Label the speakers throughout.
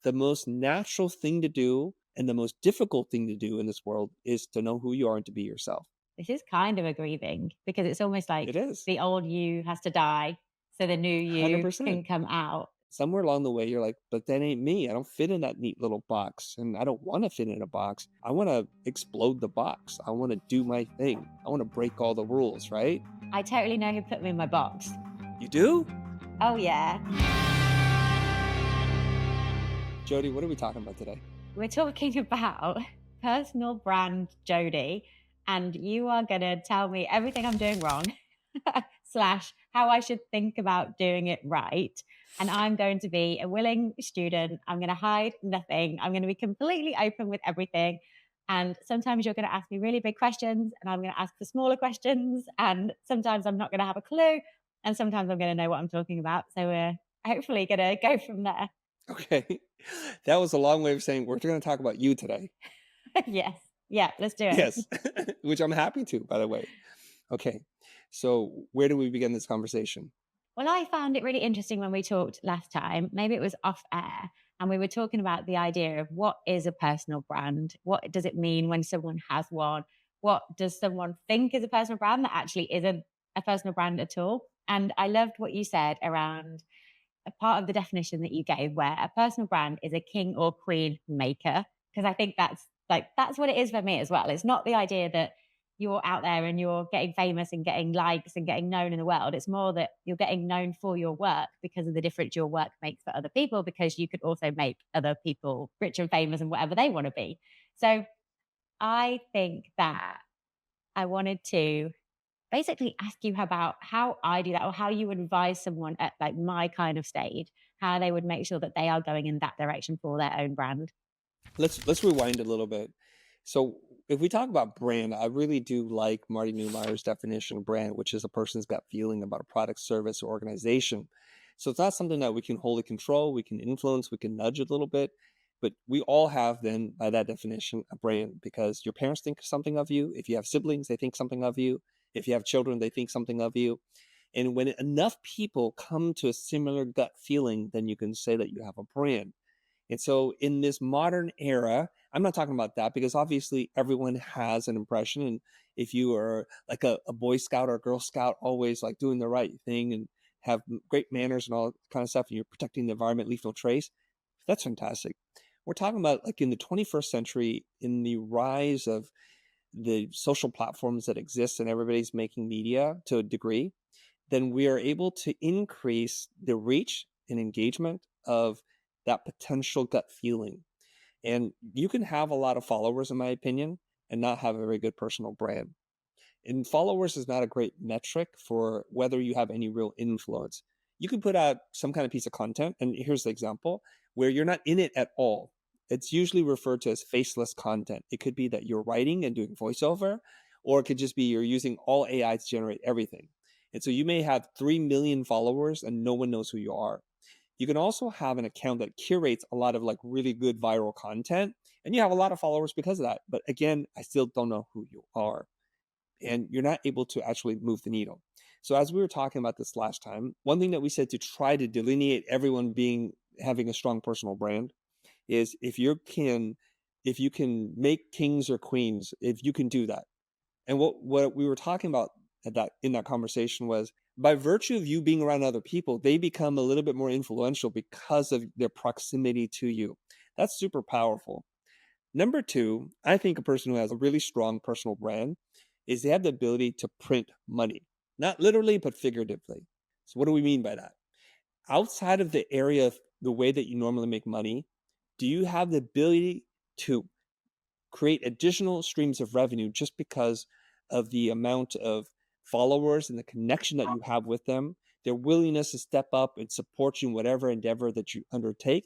Speaker 1: the most natural thing to do and the most difficult thing to do in this world is to know who you are and to be yourself.
Speaker 2: This is kind of a grieving because it's almost like
Speaker 1: It is
Speaker 2: the old you has to die so the new you
Speaker 1: 100%.
Speaker 2: can come out.
Speaker 1: Somewhere along the way, you're like, but that ain't me. I don't fit in that neat little box. And I don't want to fit in a box. I want to explode the box. I want to do my thing. I want to break all the rules, right?
Speaker 2: I totally know who put me in my box.
Speaker 1: You do?
Speaker 2: Oh, yeah.
Speaker 1: Jody, what are we talking about today?
Speaker 2: We're talking about personal brand Jodie, and you are going to tell me everything I'm doing wrong, slash, how I should think about doing it right. And I'm going to be a willing student. I'm going to hide nothing. I'm going to be completely open with everything. And sometimes you're going to ask me really big questions, and I'm going to ask for smaller questions. And sometimes I'm not going to have a clue. And sometimes I'm going to know what I'm talking about. So we're hopefully going to go from there.
Speaker 1: Okay. That was a long way of saying we're going to talk about you today.
Speaker 2: Yes. Yeah, let's do it.
Speaker 1: Yes. Which I'm happy to, by the way. Okay. So, where do we begin this conversation?
Speaker 2: Well, I found it really interesting when we talked last time. Maybe it was off air, and we were talking about the idea of what is a personal brand? What does it mean when someone has one? What does someone think is a personal brand that actually isn't a personal brand at all? And I loved what you said around a part of the definition that you gave, where a personal brand is a king or queen maker. Because I think that's what it is for me as well. It's not the idea that you're out there and you're getting famous and getting likes and getting known in the world. It's more that you're getting known for your work because of the difference your work makes for other people, because you could also make other people rich and famous and whatever they want to be. So I think that I wanted to basically ask you about how I do that, or how you would advise someone at like my kind of stage, how they would make sure that they are going in that direction for their own brand.
Speaker 1: Let's rewind a little bit. So, if we talk about brand, I really do like Marty Neumeier's definition of brand, which is a person's gut feeling about a product, service, or organization. So it's not something that we can wholly control, we can influence, we can nudge a little bit, but we all have then, by that definition, a brand because your parents think something of you. If you have siblings, they think something of you. If you have children, they think something of you. And when enough people come to a similar gut feeling, then you can say that you have a brand. And so in this modern era, I'm not talking about that because obviously everyone has an impression. And if you are like a Boy Scout or a Girl Scout, always like doing the right thing and have great manners and all that kind of stuff, and you're protecting the environment, leave no trace, that's fantastic. We're talking about like in the 21st century, in the rise of the social platforms that exist and everybody's making media to a degree, then we are able to increase the reach and engagement of that potential gut feeling. And you can have a lot of followers, in my opinion, and not have a very good personal brand. And followers is not a great metric for whether you have any real influence. You can put out some kind of piece of content, and here's the example where you're not in it at all. It's usually referred to as faceless content. It could be that you're writing and doing voiceover, or it could just be you're using all AI to generate everything. And so you may have 3 million followers and no one knows who you are. You can also have an account that curates a lot of like really good viral content, and you have a lot of followers because of that. But again, I still don't know who you are, and you're not able to actually move the needle. So as we were talking about this last time, one thing that we said to try to delineate everyone being having a strong personal brand is if you can make kings or queens, if you can do that. And what we were talking about at that in that conversation was by virtue of you being around other people, they become a little bit more influential because of their proximity to you. That's super powerful. Number two, I think a person who has a really strong personal brand is they have the ability to print money, not literally, but figuratively. So, what do we mean by that? Outside of the area of the way that you normally make money, do you have the ability to create additional streams of revenue just because of the amount of followers and the connection that you have with them, their willingness to step up and support you in whatever endeavor that you undertake?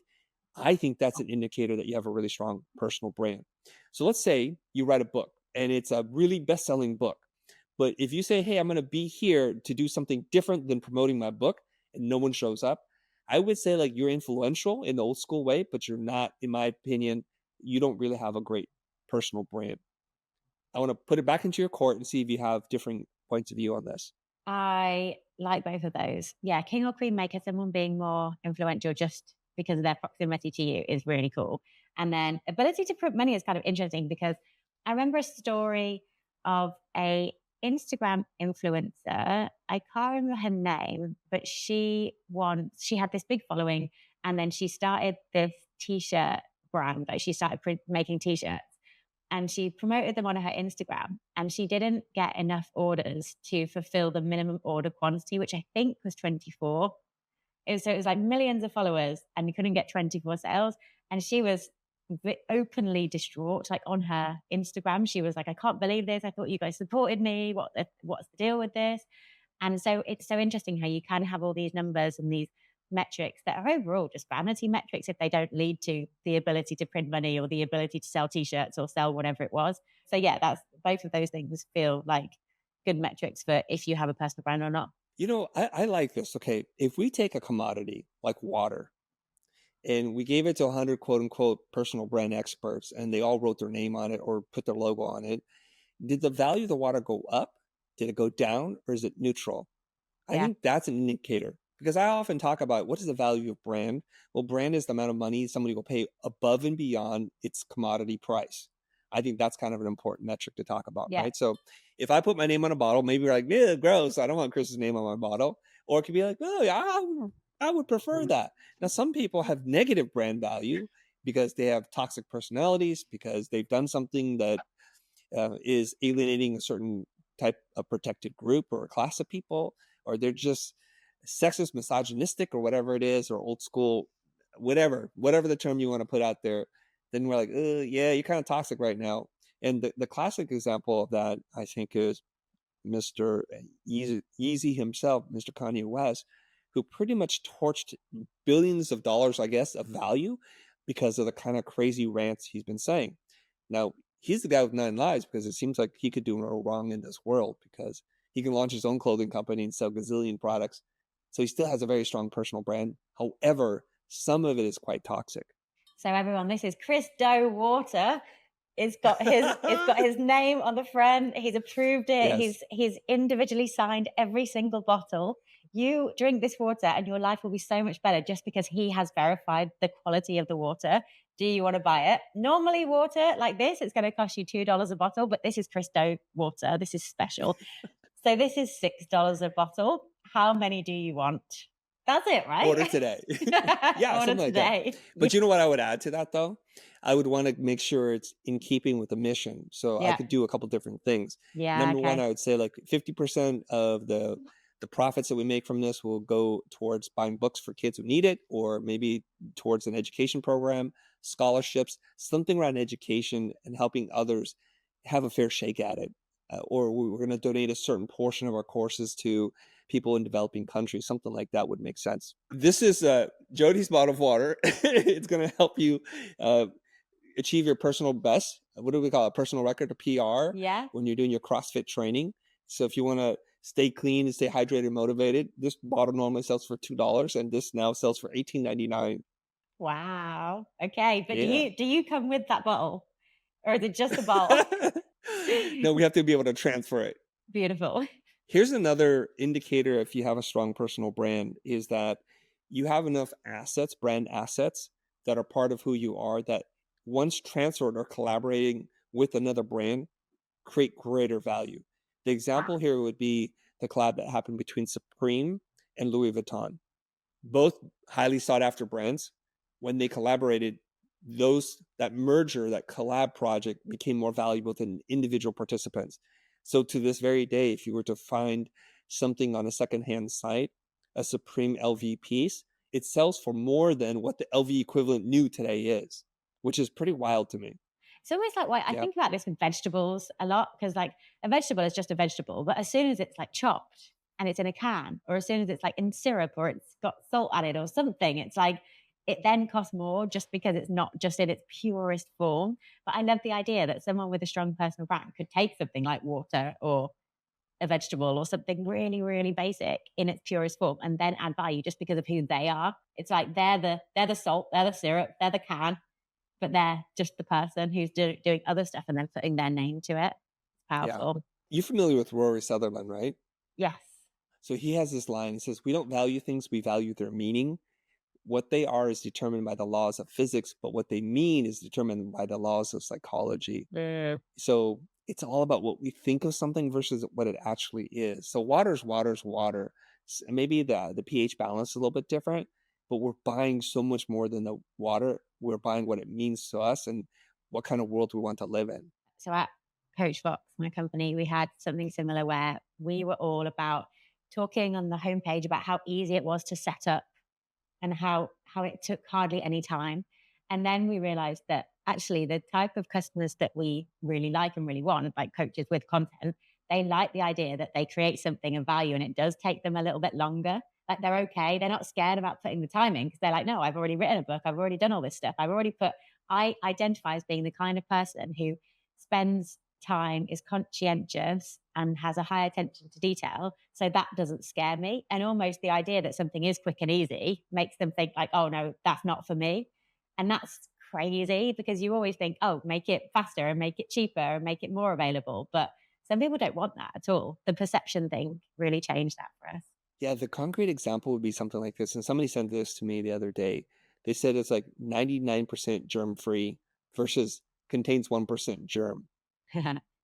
Speaker 1: I think that's an indicator that you have a really strong personal brand. So let's say you write a book and it's a really best-selling book. But if you say, hey, I'm going to be here to do something different than promoting my book and no one shows up, I would say like you're influential in the old school way, but you're not, in my opinion, you don't really have a great personal brand. I want to put it back into your court and see if you have different points of view on this.
Speaker 2: I like both of those. Yeah, king or queen maker, someone being more influential just because of their proximity to you is really cool. And then ability to print money is kind of interesting because I remember a story of a Instagram influencer. I can't remember her name, but she had this big following and then she started this t-shirt brand. Like she started making t-shirts and she promoted them on her Instagram and she didn't get enough orders to fulfill the minimum order quantity, which I think was 24. So it was like millions of followers and you couldn't get 24 sales. And she was openly distraught, like on her Instagram. She was like, I can't believe this. I thought you guys supported me. What's the deal with this? And so it's so interesting how you can have all these numbers and these metrics that are overall just vanity metrics if they don't lead to the ability to print money or the ability to sell t-shirts or sell whatever it was. So yeah, that's both of those things feel like good metrics for if you have a personal brand or not.
Speaker 1: I like this. Okay, if we take a commodity like water and we gave it to 100 quote unquote personal brand experts and they all wrote their name on it or put their logo on it, did the value of the water go up? Did it go down or is it neutral? I
Speaker 2: Yeah.
Speaker 1: think that's an indicator because I often talk about what is the value of brand? Well, brand is the amount of money somebody will pay above and beyond its commodity price. I think that's kind of an important metric to talk about,
Speaker 2: Yeah.
Speaker 1: right? So if I put my name on a bottle, maybe you're like, yeah, gross. I don't want Chris's name on my bottle. Or it could be like, oh, yeah, I would prefer that. Now, some people have negative brand value because they have toxic personalities, because they've done something that is alienating a certain type of protected group or a class of people, or they're just sexist, misogynistic, or whatever it is, or old school, whatever the term you want to put out there. Then we're like, yeah, you're kind of toxic right now. And the classic example of that, I think, is Mr. Yeezy himself, Mr. Kanye West, who pretty much torched billions of dollars, I guess, of value because of the kind of crazy rants he's been saying. Now, he's the guy with 9 lives because it seems like he could do no wrong in this world because he can launch his own clothing company and sell gazillion products. So he still has a very strong personal brand. However, some of it is quite toxic.
Speaker 2: So everyone, this is Chris Doe Water. It's got his name on the front. He's approved it.
Speaker 1: Yes.
Speaker 2: He's individually signed every single bottle. You drink this water and your life will be so much better just because he has verified the quality of the water. Do you want to buy it? Normally, water like this, it's going to cost you $2 a bottle, but this is Chris Doe Water. This is special. So this is $6 a bottle. How many do you want? That's it, right?
Speaker 1: Order today. Yeah,
Speaker 2: Order
Speaker 1: something like that.
Speaker 2: today.
Speaker 1: But you know what I would add to that though? I would want to make sure it's in keeping with the mission. So I
Speaker 2: Yeah.
Speaker 1: could do a couple different things.
Speaker 2: Yeah.
Speaker 1: Number one,
Speaker 2: Okay.
Speaker 1: I would say like 50% of the profits that we make from this will go towards buying books for kids who need it, or maybe towards an education program, scholarships, something around education and helping others have a fair shake at it. Or we're going to donate a certain portion of our courses to people in developing countries. Something like that would make sense. This is Jodie's bottle of water. It's going to help you achieve your personal best. What do we call it? Personal record, or PR,
Speaker 2: Yeah.
Speaker 1: when you're doing your CrossFit training. So if you want to stay clean and stay hydrated and motivated, this bottle normally sells for $2, and this now sells for $18.99.
Speaker 2: Wow. Okay. But do
Speaker 1: Yeah.
Speaker 2: you come with that bottle? Or is it just a bottle?
Speaker 1: No, we have to be able to transfer it.
Speaker 2: Beautiful.
Speaker 1: Here's another indicator if you have a strong personal brand is that you have enough assets, brand assets, that are part of who you are, that once transferred or collaborating with another brand, create greater value. The
Speaker 2: Wow.
Speaker 1: example here would be the collab that happened between Supreme and Louis Vuitton. Both highly sought after brands. When they collaborated, that merger, that collab project became more valuable than individual participants. So to this very day, if you were to find something on a secondhand site, a Supreme LV piece, it sells for more than what the LV equivalent new today is, which is pretty wild to me.
Speaker 2: It's almost like why I
Speaker 1: Yeah.
Speaker 2: think about this with vegetables a lot because, like, a vegetable is just a vegetable, but as soon as it's like chopped and it's in a can, or as soon as it's like in syrup or it's got salt added or something, it's like it then costs more just because it's not just in its purest form. But I love the idea that someone with a strong personal brand could take something like water or a vegetable or something really, really basic in its purest form and then add value just because of who they are. It's like they're the salt, they're the syrup, they're the can, but they're just the person who's doing other stuff and then putting their name to it.
Speaker 1: Yeah.
Speaker 2: Powerful.
Speaker 1: You're familiar with Rory Sutherland, right?
Speaker 2: Yes.
Speaker 1: So he has this line. He says, "We don't value things, we value their meaning." what they are is determined by the laws of physics, but what they mean is determined by the laws of psychology. So it's all about what we think of something versus what it actually is. So water's water. Maybe the pH balance is a little bit different, but we're buying so much more than the water. We're buying what it means to us and what kind of world we want to live in.
Speaker 2: So at Coach Fox, my company, we had something similar where we were all about talking on the homepage about how easy it was to set up and how it took hardly any time. And then we realized that actually the type of customers that we really like and really want, like coaches with content, they like the idea that they create something of value and it does take them a little bit longer. Like they're okay. They're not scared about putting the time in because they're like, no, I've already written a book. I've already done all this stuff. I identify as being the kind of person who spends time, is conscientious, and has a high attention to detail. So that doesn't scare me. And almost the idea that something is quick and easy makes them think, like, oh, no, that's not for me. And that's crazy because you always think, oh, make it faster and make it cheaper and make it more available. But some people don't want that at all. The perception thing really changed that for us.
Speaker 1: Yeah, the concrete example would be something like this. And somebody sent this to me the other day. They said it's like 99% germ free versus contains 1% germ.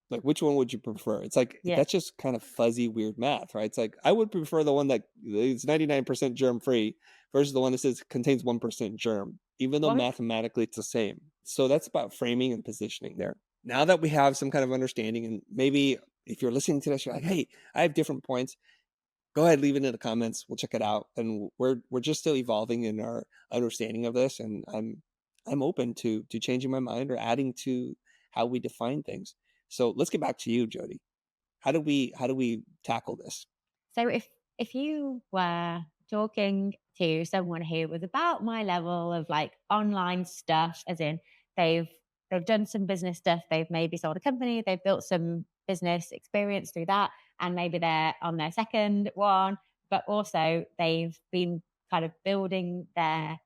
Speaker 1: Like, which one would you prefer? It's like,
Speaker 2: Yeah.
Speaker 1: that's just kind of fuzzy, weird math, right? It's like, I would prefer the one that is 99% germ free versus the one that says contains 1% germ, even though
Speaker 2: What?
Speaker 1: mathematically it's the same. So that's about framing and positioning there. Now that we have some kind of understanding, and maybe if you're listening to this, you're like, hey, I have different points. Go ahead, leave it in the comments. We'll check it out. And we're just still evolving in our understanding of this. And I'm open to changing my mind or adding to how we define things. So let's get back to you, Jody. How do we tackle this?
Speaker 2: So if you were talking to someone who was about my level of like online stuff, as in they've they've done some business stuff, they've maybe sold a company, they've built some business experience through that, and maybe they're on their second one, but also they've been kind of building their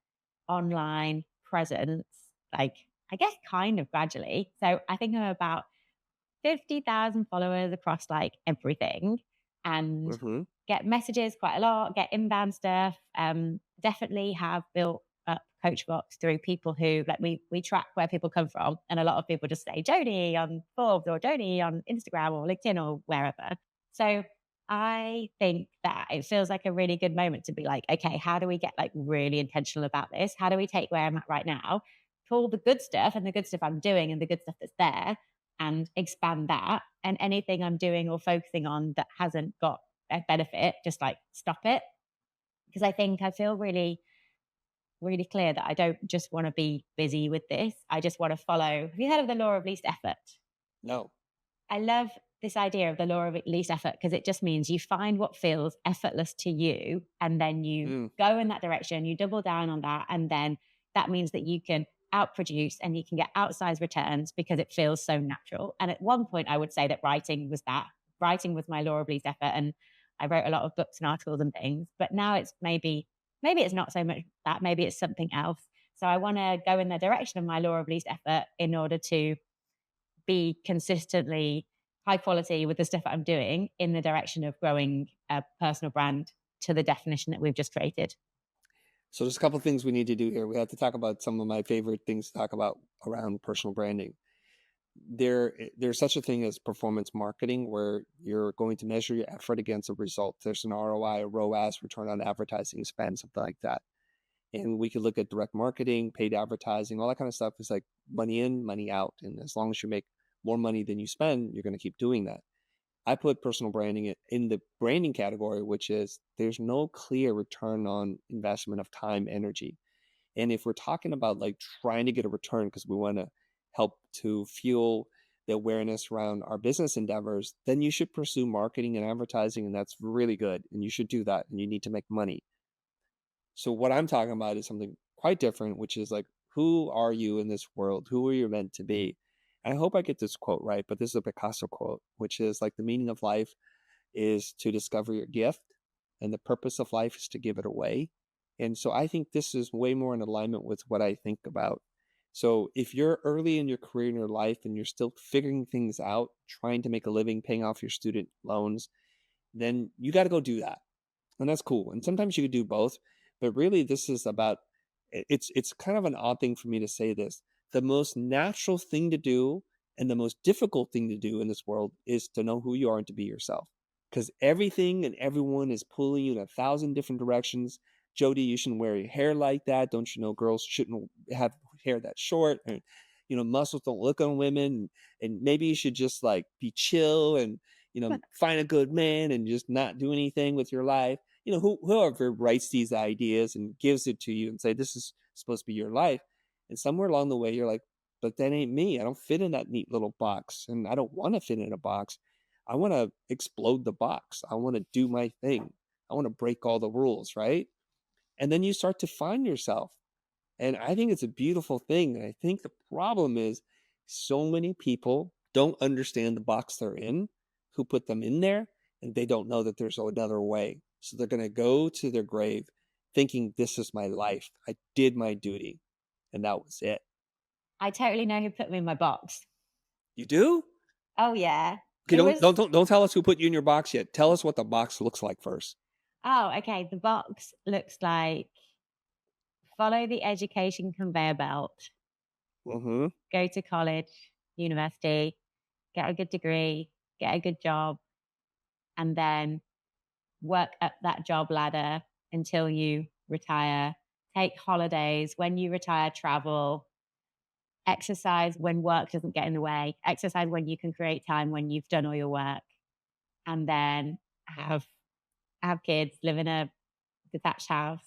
Speaker 2: online presence, like I guess kind of gradually. So I think I'm about 50,000 followers across like everything and
Speaker 1: Hmm.
Speaker 2: get messages quite a lot, get inbound stuff. Definitely have built up Coachbox through people who like we track where people come from. And a lot of people just say Jodie on Forbes or Jodie on Instagram or LinkedIn or wherever. So I think that it feels like a really good moment to be like, okay, how do we get like really intentional about this? How do we take where I'm at right now, pull the good stuff and the good stuff I'm doing and the good stuff that's there and expand that. And anything I'm doing or focusing on that hasn't got a benefit, just like stop it. Because I think I feel really, really clear that I don't just want to be busy with this. I just want to follow. Have you heard of the law of least effort?
Speaker 1: No.
Speaker 2: I love this idea of the law of least effort because it just means you find what feels effortless to you and then you
Speaker 1: Mm.
Speaker 2: go in that direction, you double down on that. And then that means that you can outproduce and you can get outsized returns because it feels so natural. And at one point, I would say that writing was that. Writing was my law of least effort. And I wrote a lot of books and articles and things. But now it's maybe it's not so much that, maybe it's something else. So I want to go in the direction of my law of least effort in order to be consistently high quality with the stuff that I'm doing in the direction of growing a personal brand to the definition that we've just created.
Speaker 1: So there's a couple things we need to do here. We have to talk about some of my favorite things to talk about around personal branding. There's such a thing as performance marketing where you're going to measure your effort against a result. There's an ROI, a ROAS, return on advertising spend, something like that. And we could look at direct marketing, paid advertising, all that kind of stuff is like money in, money out. And as long as you make more money than you spend, you're going to keep doing that. I put personal branding in the branding category, which is there's no clear return on investment of time, energy. And if we're talking about like trying to get a return because we want to help to fuel the awareness around our business endeavors, then you should pursue marketing and advertising. And that's really good. And you should do that. And you need to make money. So what I'm talking about is something quite different, which is like, who are you in this world? Who are you meant to be? And I hope I get this quote right, but this is a Picasso quote, which is like the meaning of life is to discover your gift, and the purpose of life is to give it away. And so I think this is way more in alignment with what I think about. So if you're early in your career in your life and you're still figuring things out, trying to make a living, paying off your student loans, then you got to go do that. And that's cool. And sometimes you could do both. But really, this is about it's kind of an odd thing for me to say this. The most natural thing to do and the most difficult thing to do in this world is to know who you are and to be yourself. Because everything and everyone is pulling you in 1,000 different directions. Jody, you shouldn't wear your hair like that. Don't you know girls shouldn't have hair that short? And muscles don't look on women. And maybe you should just like be chill and find a good man and just not do anything with your life. Whoever writes these ideas and gives it to you and say this is supposed to be your life, and somewhere along the way you're like, but that ain't me. I don't fit in that neat little box, and I don't want to fit in a box. I want to explode the box. I want to do my thing. I want to break all the rules, right? And then you start to find yourself. And I think it's a beautiful thing. And I think the problem is so many people don't understand the box they're in, who put them in there, and they don't know that there's another way. So they're going to go to their grave thinking, this is my life. I did my duty. And that was it.
Speaker 2: I totally know who put me in my box.
Speaker 1: You do?
Speaker 2: Oh, yeah.
Speaker 1: Okay,
Speaker 2: It
Speaker 1: don't
Speaker 2: was,
Speaker 1: don't don't don't tell us who put you in your box yet. Tell us what the box looks like first.
Speaker 2: oh, okay. The box looks like follow the education conveyor belt,
Speaker 1: Mm-hmm.
Speaker 2: go to college, university, get a good degree, get a good job, and then work up that job ladder until you retire. Take holidays. When you retire, travel. Exercise when work doesn't get in the way. Exercise when you can create time when you've done all your work. And then have have kids, live in a detached house,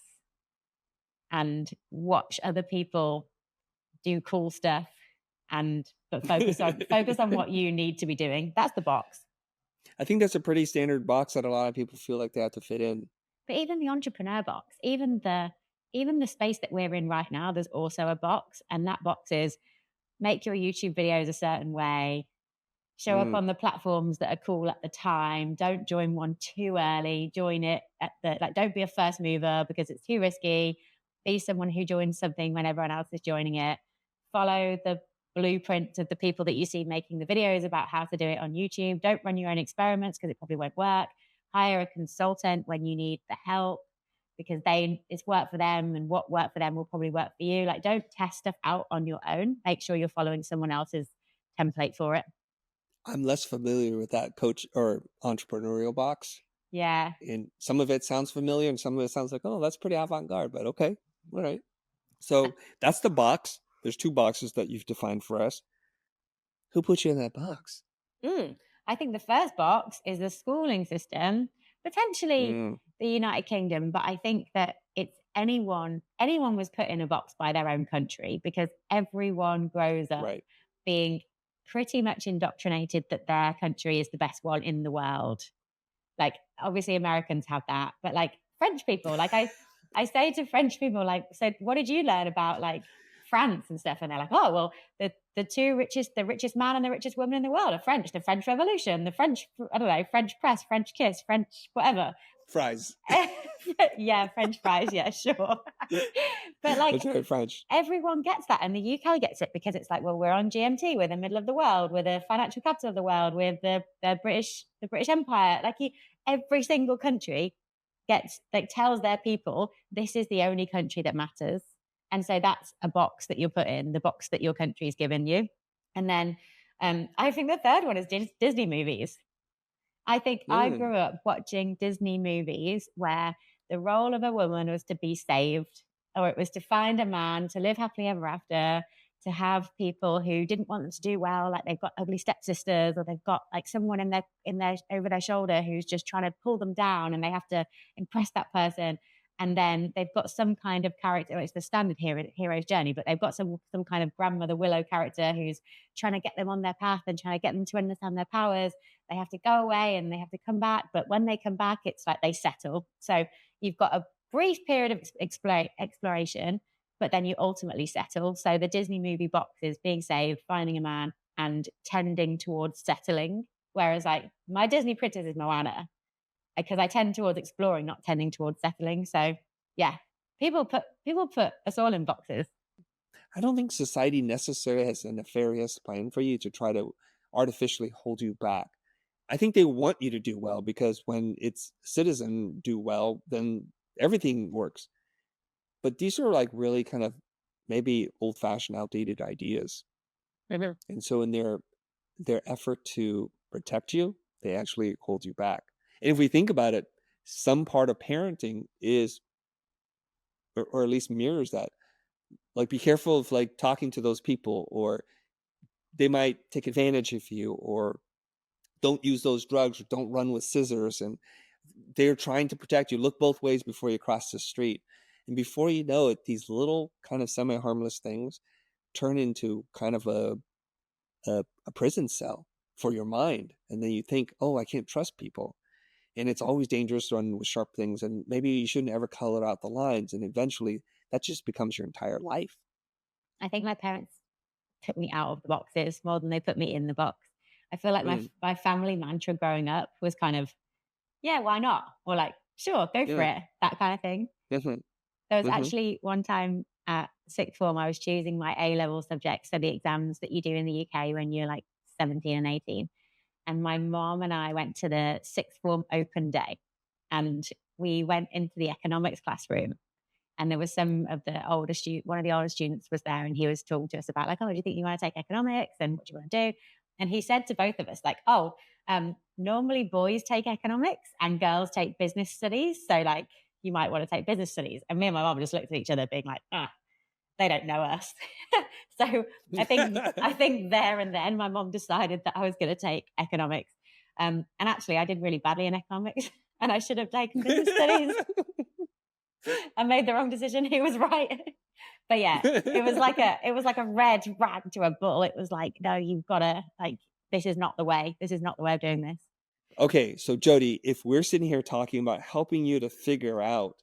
Speaker 2: and watch other people do cool stuff, and but focus on what you need to be doing. That's the box.
Speaker 1: I think that's a pretty standard box that a lot of people feel like they have to fit in.
Speaker 2: But even the entrepreneur box, even the space that we're in right now, there's also a box, and that box is make your YouTube videos a certain way, show up
Speaker 1: Mm,
Speaker 2: on the platforms that are cool at the time. Don't join one too early. Join it at the like. Don't be a first mover because it's too risky. Be someone who joins something when everyone else is joining it. Follow the blueprint of the people that you see making the videos about how to do it on YouTube. Don't run your own experiments because it probably won't work. Hire a consultant when you need the help because it's work for them, and what worked for them will probably work for you. Like, don't test stuff out on your own. Make sure you're following someone else's template for it.
Speaker 1: I'm less familiar with that coach or entrepreneurial box.
Speaker 2: Yeah.
Speaker 1: And some of it sounds familiar and some of it sounds like, oh, that's pretty avant-garde, but okay. All right. So that's the box. There's two boxes that you've defined for us. Who put you in that box?
Speaker 2: Mm. I think the first box is the schooling system, potentially
Speaker 1: Mm,
Speaker 2: the United Kingdom, but I think that it's anyone was put in a box by their own country because everyone grows up
Speaker 1: right.
Speaker 2: being pretty much indoctrinated that their country is the best one in the world. Like, obviously Americans have that, but like French people, like I say to French people, like, so what did you learn about like France and stuff? And they're like, oh, well, the richest man and the richest woman in the world are French, the French Revolution, the French, I don't know, French press, French kiss, French, whatever.
Speaker 1: Fries.
Speaker 2: Yeah, French fries, yeah, sure. But like
Speaker 1: That's right, French.
Speaker 2: everyone gets that, and the UK gets it because it's like, well, we're on GMT, we're the middle of the world, we're the financial capital of the world, we're the British Empire. Like every single country gets like tells their people this is the only country that matters, and so that's a box that you're put in, the box that your country's given you. And then I think the third one is Disney movies. I think I
Speaker 1: Mm,
Speaker 2: grew up watching Disney movies where the role of a woman was to be saved, or it was to find a man to live happily ever after, to have people who didn't want them to do well, like they've got ugly stepsisters, or they've got like someone in their over their shoulder who's just trying to pull them down, and they have to impress that person. And then they've got some kind of character. It's the standard hero's journey, but they've got some kind of grandmother Willow character who's trying to get them on their path and trying to get them to understand their powers. They have to go away and they have to come back. But when they come back, it's like they settle. So you've got a brief period of exploration, but then you ultimately settle. So the Disney movie box is being saved, finding a man, and tending towards settling. Whereas like my Disney princess is Moana because I tend towards exploring, not tending towards settling. So yeah, people put us all in boxes.
Speaker 1: I don't think society necessarily has a nefarious plan for you to try to artificially hold you back. I think they want you to do well because when its citizen do well, then everything works. But these are like really kind of maybe old-fashioned, outdated ideas.
Speaker 2: Mhm.
Speaker 1: And so in their effort to protect you, they actually hold you back. And if we think about it, some part of parenting is, or at least mirrors that. Like, be careful of like talking to those people, or they might take advantage of you, or don't use those drugs, or don't run with scissors. And they're trying to protect you. Look both ways before you cross the street. And before you know it, these little kind of semi harmless things turn into kind of a prison cell for your mind. And then you think, oh, I can't trust people. And it's always dangerous to run with sharp things. And maybe you shouldn't ever color out the lines. And eventually that just becomes your entire life.
Speaker 2: I think my parents took me out of the boxes more than they put me in the box. I feel like
Speaker 1: Mm,
Speaker 2: my family mantra growing up was kind of, "Yeah, why not?" Or like, "Sure, go for
Speaker 1: yeah,
Speaker 2: it," that kind of thing.
Speaker 1: definitely.
Speaker 2: There was
Speaker 1: Hmm.
Speaker 2: actually one time at sixth form, I was choosing my A-level subjects, so the exams that you do in the UK when you're like 17 and 18. And my mom and I went to the sixth form open day, and we went into the economics classroom, and there was some of the older student, one of the older students was there, and he was talking to us about like, oh, do you think you want to take economics and what do you want to do? And he said to both of us like, oh, normally boys take economics and girls take business studies, so like you might want to take business studies. And me and my mom just looked at each other being like, ah, they don't know us. So I think there and then my mom decided that I was going to take economics. And actually I did really badly in economics and I should have taken business studies. I made the wrong decision. He was right. But yeah, it was like a red rag to a bull. It was like, no, you've gotta like this is not the way. This is not the way of doing this.
Speaker 1: Okay, so Jody, if we're sitting here talking about helping you to figure out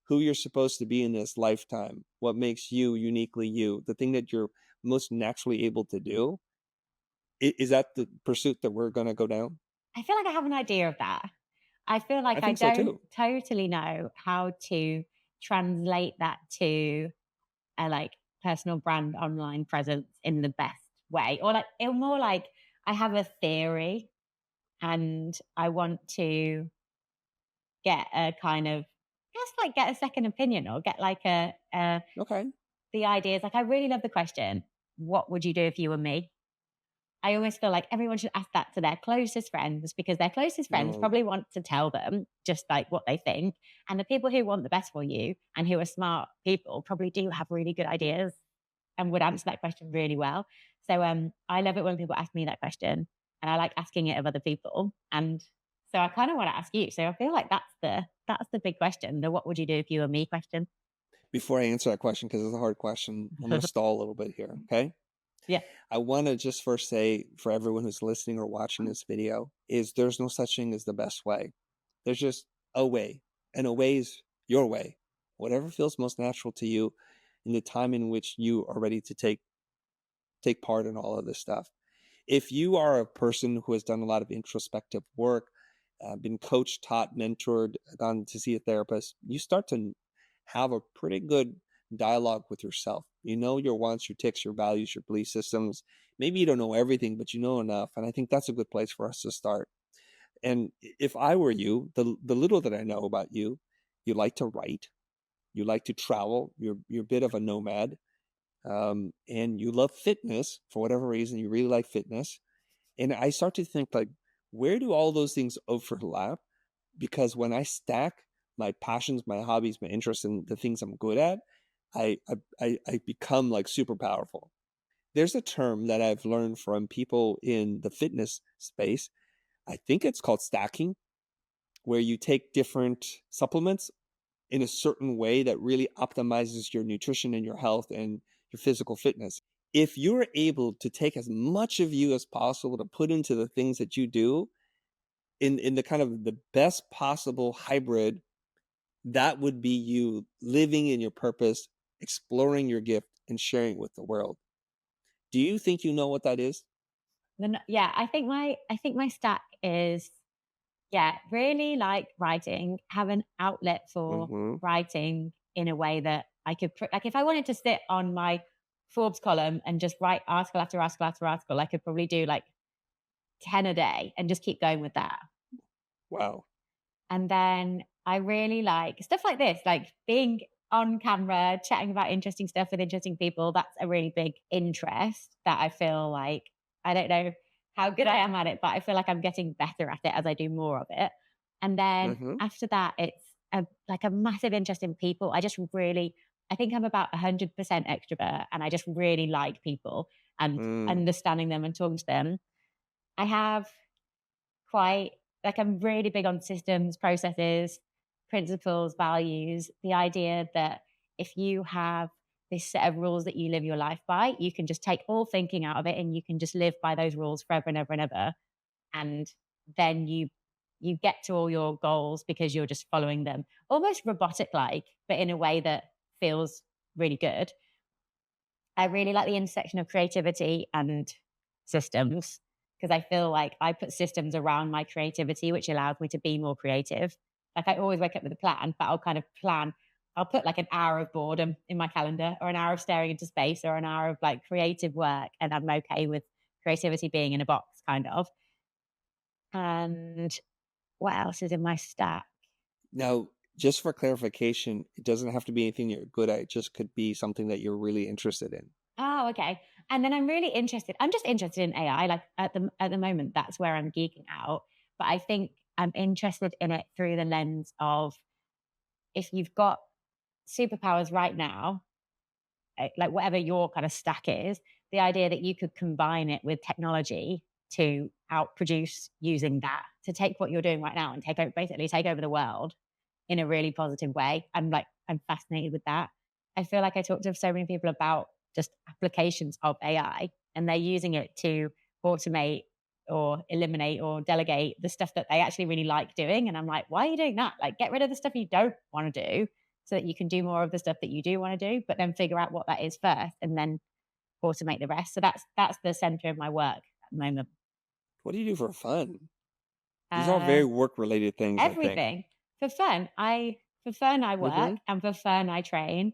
Speaker 1: who you're supposed to be in this lifetime, what makes you uniquely you, the thing that you're most naturally able to do, is that the pursuit that we're going to go down?
Speaker 2: I feel like I have an idea of that. I feel
Speaker 1: I
Speaker 2: like I
Speaker 1: think so
Speaker 2: don't
Speaker 1: too.
Speaker 2: totally know how to translate that to a like personal brand online presence in the best way. Or like it more like I have a theory and I want to get a kind of just like get a second opinion or get like a
Speaker 1: Okay.
Speaker 2: the ideas. Like I really love the question, what would you do if you were me? I always feel like everyone should ask that to their closest friends because their closest friends
Speaker 1: Um,
Speaker 2: probably want to tell them just like what they think. And the people who want the best for you and who are smart people probably do have really good ideas and would answer that question really well. So I love it when people ask me that question and I like asking it of other people. And so I kind of want to ask you. So I feel like that's the big question, the what would you do if you were me question.
Speaker 1: Before I answer that question, because it's a hard question, I'm going to stall a little bit here. Okay.
Speaker 2: Yeah.
Speaker 1: I want to just first say for everyone who's listening or watching this video is there's no such thing as the best way. There's just a way, and a way is your way. Whatever feels most natural to you in the time in which you are ready to take part in all of this stuff. If you are a person who has done a lot of introspective work, been coached, taught, mentored, gone to see a therapist, you start to have a pretty good dialogue with yourself. You know your wants, your ticks, your values, your belief systems. Maybe you don't know everything, but you know enough. And I think that's a good place for us to start. And if I were you, the little that I know about you, you like to write, you like to travel, you're a bit of a nomad, and you love fitness for whatever reason. You really like fitness, and I start to think like, where do all those things overlap? Because when I stack my passions, my hobbies, my interests, and the things I'm good at, I become like super powerful. There's a term that I've learned from people in the fitness space. I think it's called stacking, where you take different supplements in a certain way that really optimizes your nutrition and your health and your physical fitness. If you're able to take as much of you as possible to put into the things that you do in the kind of the best possible hybrid, that would be you living in your purpose, exploring your gift, and sharing with the world. Do you think you know what that is?
Speaker 2: Then yeah, I think my stack is yeah, really like writing, have an outlet for
Speaker 1: Mm-hmm.
Speaker 2: writing in a way that I could like if I wanted to sit on my Forbes column and just write article after article after article, I could probably do like 10 a day and just keep going with that.
Speaker 1: Wow.
Speaker 2: And then I really like stuff like this, like being on camera, chatting about interesting stuff with interesting people. That's a really big interest that I feel like I don't know how good I am at it, but I feel like I'm getting better at it as I do more of it. And then
Speaker 1: Hmm.
Speaker 2: after that, it's like a massive interest in people. I think I'm about 100% extrovert and I just really like people and
Speaker 1: Mm,
Speaker 2: understanding them and talking to them. I have quite like I'm really big on systems, processes, principles, values. The idea that if you have this set of rules that you live your life by, you can just take all thinking out of it and you can just live by those rules forever and ever and ever. And then you get to all your goals because you're just following them. Almost robotic like, but in a way that feels really good. I really like the intersection of creativity and systems because I feel like I put systems around my creativity, which allows me to be more creative. Like I always wake up with a plan, but I'll put like an hour of boredom in my calendar or an hour of staring into space or an hour of like creative work. And I'm okay with creativity being in a box, kind of. And what else is in my stack?
Speaker 1: now, just for clarification, it doesn't have to be anything you're good at. It just could be something that you're really interested in.
Speaker 2: Oh, okay. And then I'm just interested in AI. Like at the moment, that's where I'm geeking out. But I think I'm interested in it through the lens of if you've got superpowers right now, like whatever your kind of stack is, the idea that you could combine it with technology to outproduce using that to take what you're doing right now and basically take over the world in a really positive way. I'm fascinated with that. I feel like I talk to so many people about just applications of AI and they're using it to automate or eliminate or delegate the stuff that they actually really like doing. And I'm like, why are you doing that? Like, get rid of the stuff you don't want to do so that you can do more of the stuff that you do want to do, but then figure out what that is first and then automate the rest. So that's the center of my work at the moment.
Speaker 1: What do you do for fun? These are all
Speaker 2: Uh,
Speaker 1: very work related things, I think.
Speaker 2: Everything. For fun I work
Speaker 1: Hmm.
Speaker 2: and for fun I train.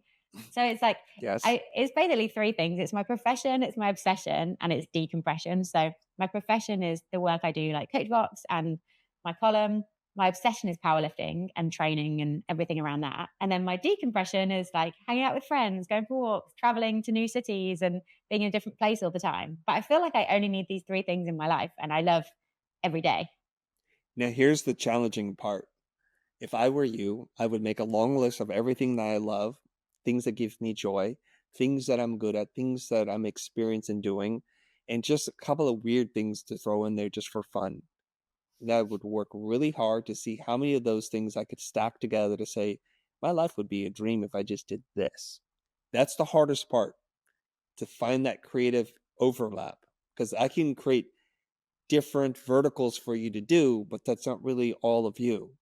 Speaker 2: So it's like
Speaker 1: Yes.
Speaker 2: I it's basically three things. It's my profession, it's my obsession, and it's decompression. So my profession is the work I do like Coach Box and my column. My obsession is powerlifting and training and everything around that. And then my decompression is like hanging out with friends, going for walks, traveling to new cities and being in a different place all the time. But I feel like I only need these three things in my life and I love every day.
Speaker 1: Now, here's the challenging part. If I were you, I would make a long list of everything that I love, things that give me joy, things that I'm good at, things that I'm experienced in doing, and just a couple of weird things to throw in there just for fun. That would work really hard to see how many of those things I could stack together to say, my life would be a dream if I just did this. That's the hardest part, to find that creative overlap, because I can create different verticals for you to do, but that's not really all of you.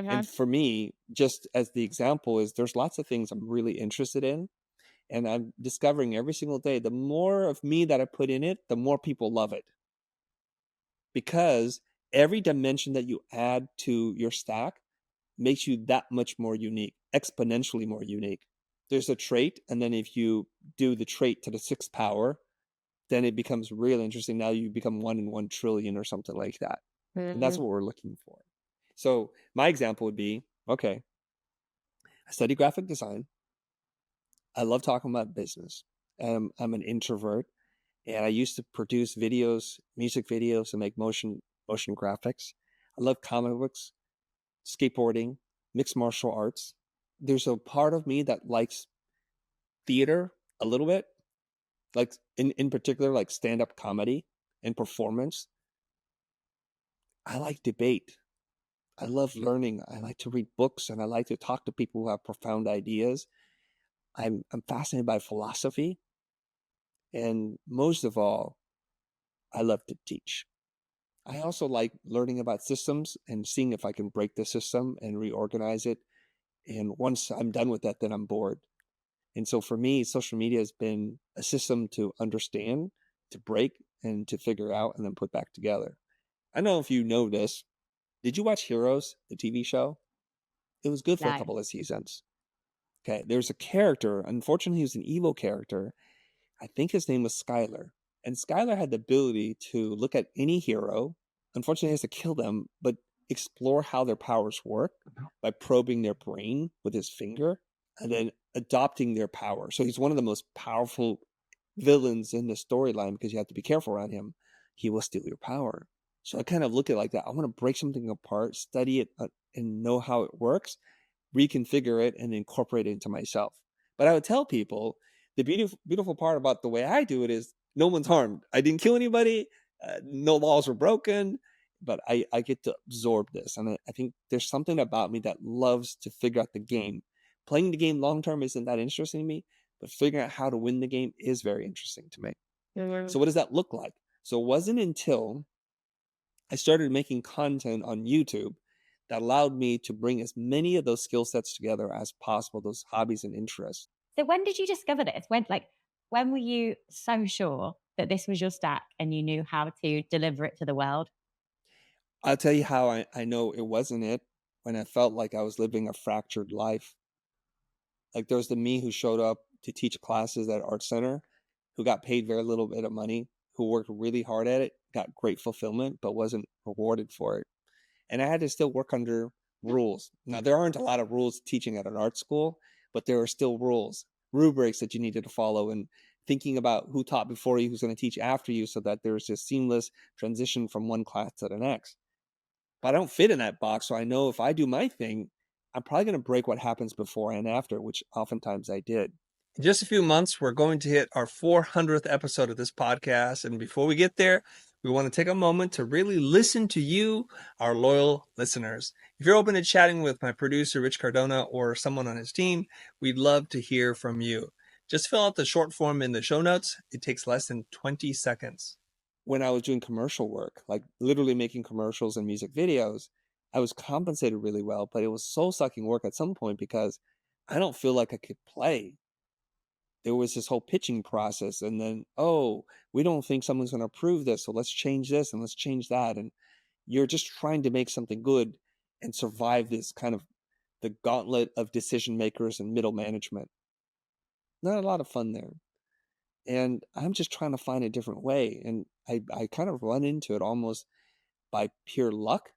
Speaker 1: And
Speaker 2: Mhm.
Speaker 1: for me, just as the example is, there's lots of things I'm really interested in, and I'm discovering every single day, the more of me that I put in it, the more people love it. Because every dimension that you add to your stack makes you that much more unique, exponentially more unique. There's a trait, and then if you do the trait to the sixth power, then it becomes real interesting. Now you become 1 in 1 trillion or something like that. And that's
Speaker 2: Mhm.
Speaker 1: what we're looking for. So my example would be, okay, I study graphic design. I love talking about business. I'm an introvert, and I used to produce videos, music videos, and make motion graphics. I love comic books, skateboarding, mixed martial arts. There's a part of me that likes theater a little bit, like in particular, like stand up comedy and performance. I like debate. I love learning. I like to read books, and I like to talk to people who have profound ideas. I'm fascinated by philosophy, and most of all, I love to teach. I also like learning about systems and seeing if I can break the system and reorganize it. And once I'm done with that, then I'm bored. And so for me, social media has been a system to understand, to break, and to figure out and then put back together. I don't know if you know this. Did you watch Heroes, the TV show? It was good for a
Speaker 2: No.
Speaker 1: couple of seasons. Okay, there's a character, unfortunately, he was an evil character. I think his name was Skylar. And Skylar had the ability to look at any hero. Unfortunately, he has to kill them, but explore how their powers work by probing their brain with his finger. and then adopting their power. So he's one of the most powerful villains in the storyline because you have to be careful around him. He will steal your power. So I kind of look at it like that. I want to break something apart, study it, and know how it works, reconfigure it, and incorporate it into myself. But I would tell people the beautiful part about the way I do it is no one's harmed. I didn't kill anybody. No laws were broken. But I get to absorb this. And I think there's something about me that loves to figure out the game. Playing the game long term isn't that interesting to me, but figuring out how to win the game is very interesting to me.
Speaker 2: Mhm.
Speaker 1: So what does that look like? So it wasn't until I started making content on YouTube that allowed me to bring as many of those skill sets together as possible, those hobbies and interests.
Speaker 2: So when did you discover this? When were you so sure that this was your stack and you knew how to deliver it to the world?
Speaker 1: I'll tell you how I know it wasn't it when I felt like I was living a fractured life. Like there was the me who showed up to teach classes at Art Center, who got paid very little bit of money, who worked really hard at it, got great fulfillment, but wasn't rewarded for it. And I had to still work under rules. Now, there aren't a lot of rules teaching at an art school, but there are still rules, rubrics that you needed to follow, and thinking about who taught before you, who's going to teach after you, so that there's a seamless transition from one class to the next. But I don't fit in that box, so I know if I do my thing, I'm probably going to break what happens before and after, which oftentimes I did. In just a few months, we're going to hit our 400th episode of this podcast. And before we get there, we want to take a moment to really listen to you, our loyal listeners. If you're open to chatting with my producer, Rich Cardona, or someone on his team, we'd love to hear from you. Just fill out the short form in the show notes. It takes less than 20 seconds. When I was doing commercial work, like literally making commercials and music videos, I was compensated really well, but it was soul sucking work at some point because I don't feel like I could play. There was this whole pitching process, and then, oh, we don't think someone's going to approve this, so let's change this and let's change that. And you're just trying to make something good and survive this kind of the gauntlet of decision makers and middle management. Not a lot of fun there. And I'm just trying to find a different way. And I kind of run into it almost by pure luck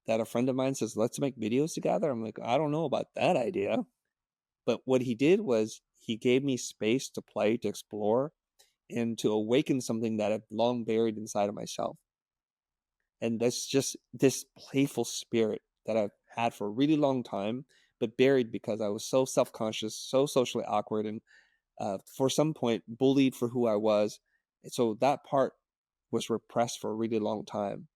Speaker 1: that a friend of mine says, let's make videos together. I'm like, I don't know about that idea. But what he did was he gave me space to play, to explore, and to awaken something that I've long buried inside of myself. And that's just this playful spirit that I've had for a really long time, but buried because I was so self conscious, so socially awkward, and for some point bullied for who I was. And so that part was repressed for a really long time.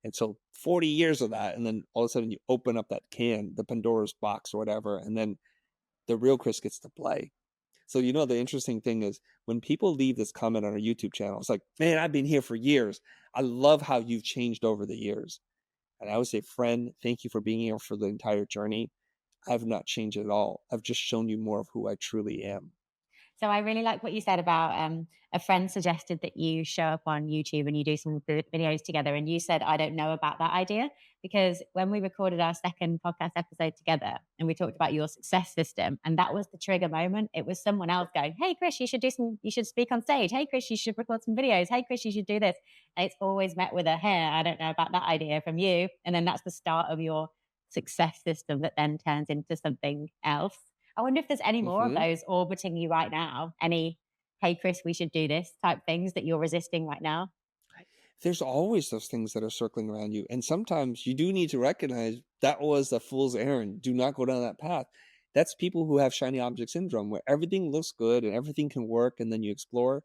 Speaker 1: And so 40 years of that, and then all of a sudden you open up that can, the Pandora's box or whatever, and then the real Chris gets to play. So, the interesting thing is when people leave this comment on our YouTube channel, it's like, man, I've been here for years. I love how you've changed over the years. And I would say, friend, thank you for being here for the entire journey. I've not changed at all. I've just shown you more of who I truly am.
Speaker 2: So I really like what you said about a friend suggested that you show up on YouTube and you do some videos together. And you said, I don't know about that idea because when we recorded our second podcast episode together and we talked about your success system, and that was the trigger moment. It was someone else going, hey, Chris, you should speak on stage. Hey, Chris, you should record some videos. Hey, Chris, you should do this. And it's always met with a, hey, I don't know about that idea from you. And then that's the start of your success system that then turns into something else. I wonder if there's any more of
Speaker 1: Mm-hmm.
Speaker 2: those orbiting you right now. Any, hey, Chris, we should do this type things that you're resisting right now?
Speaker 1: There's always those things that are circling around you. And sometimes you do need to recognize that was a fool's errand. Do not go down that path. That's people who have shiny object syndrome, where everything looks good and everything can work. And then you explore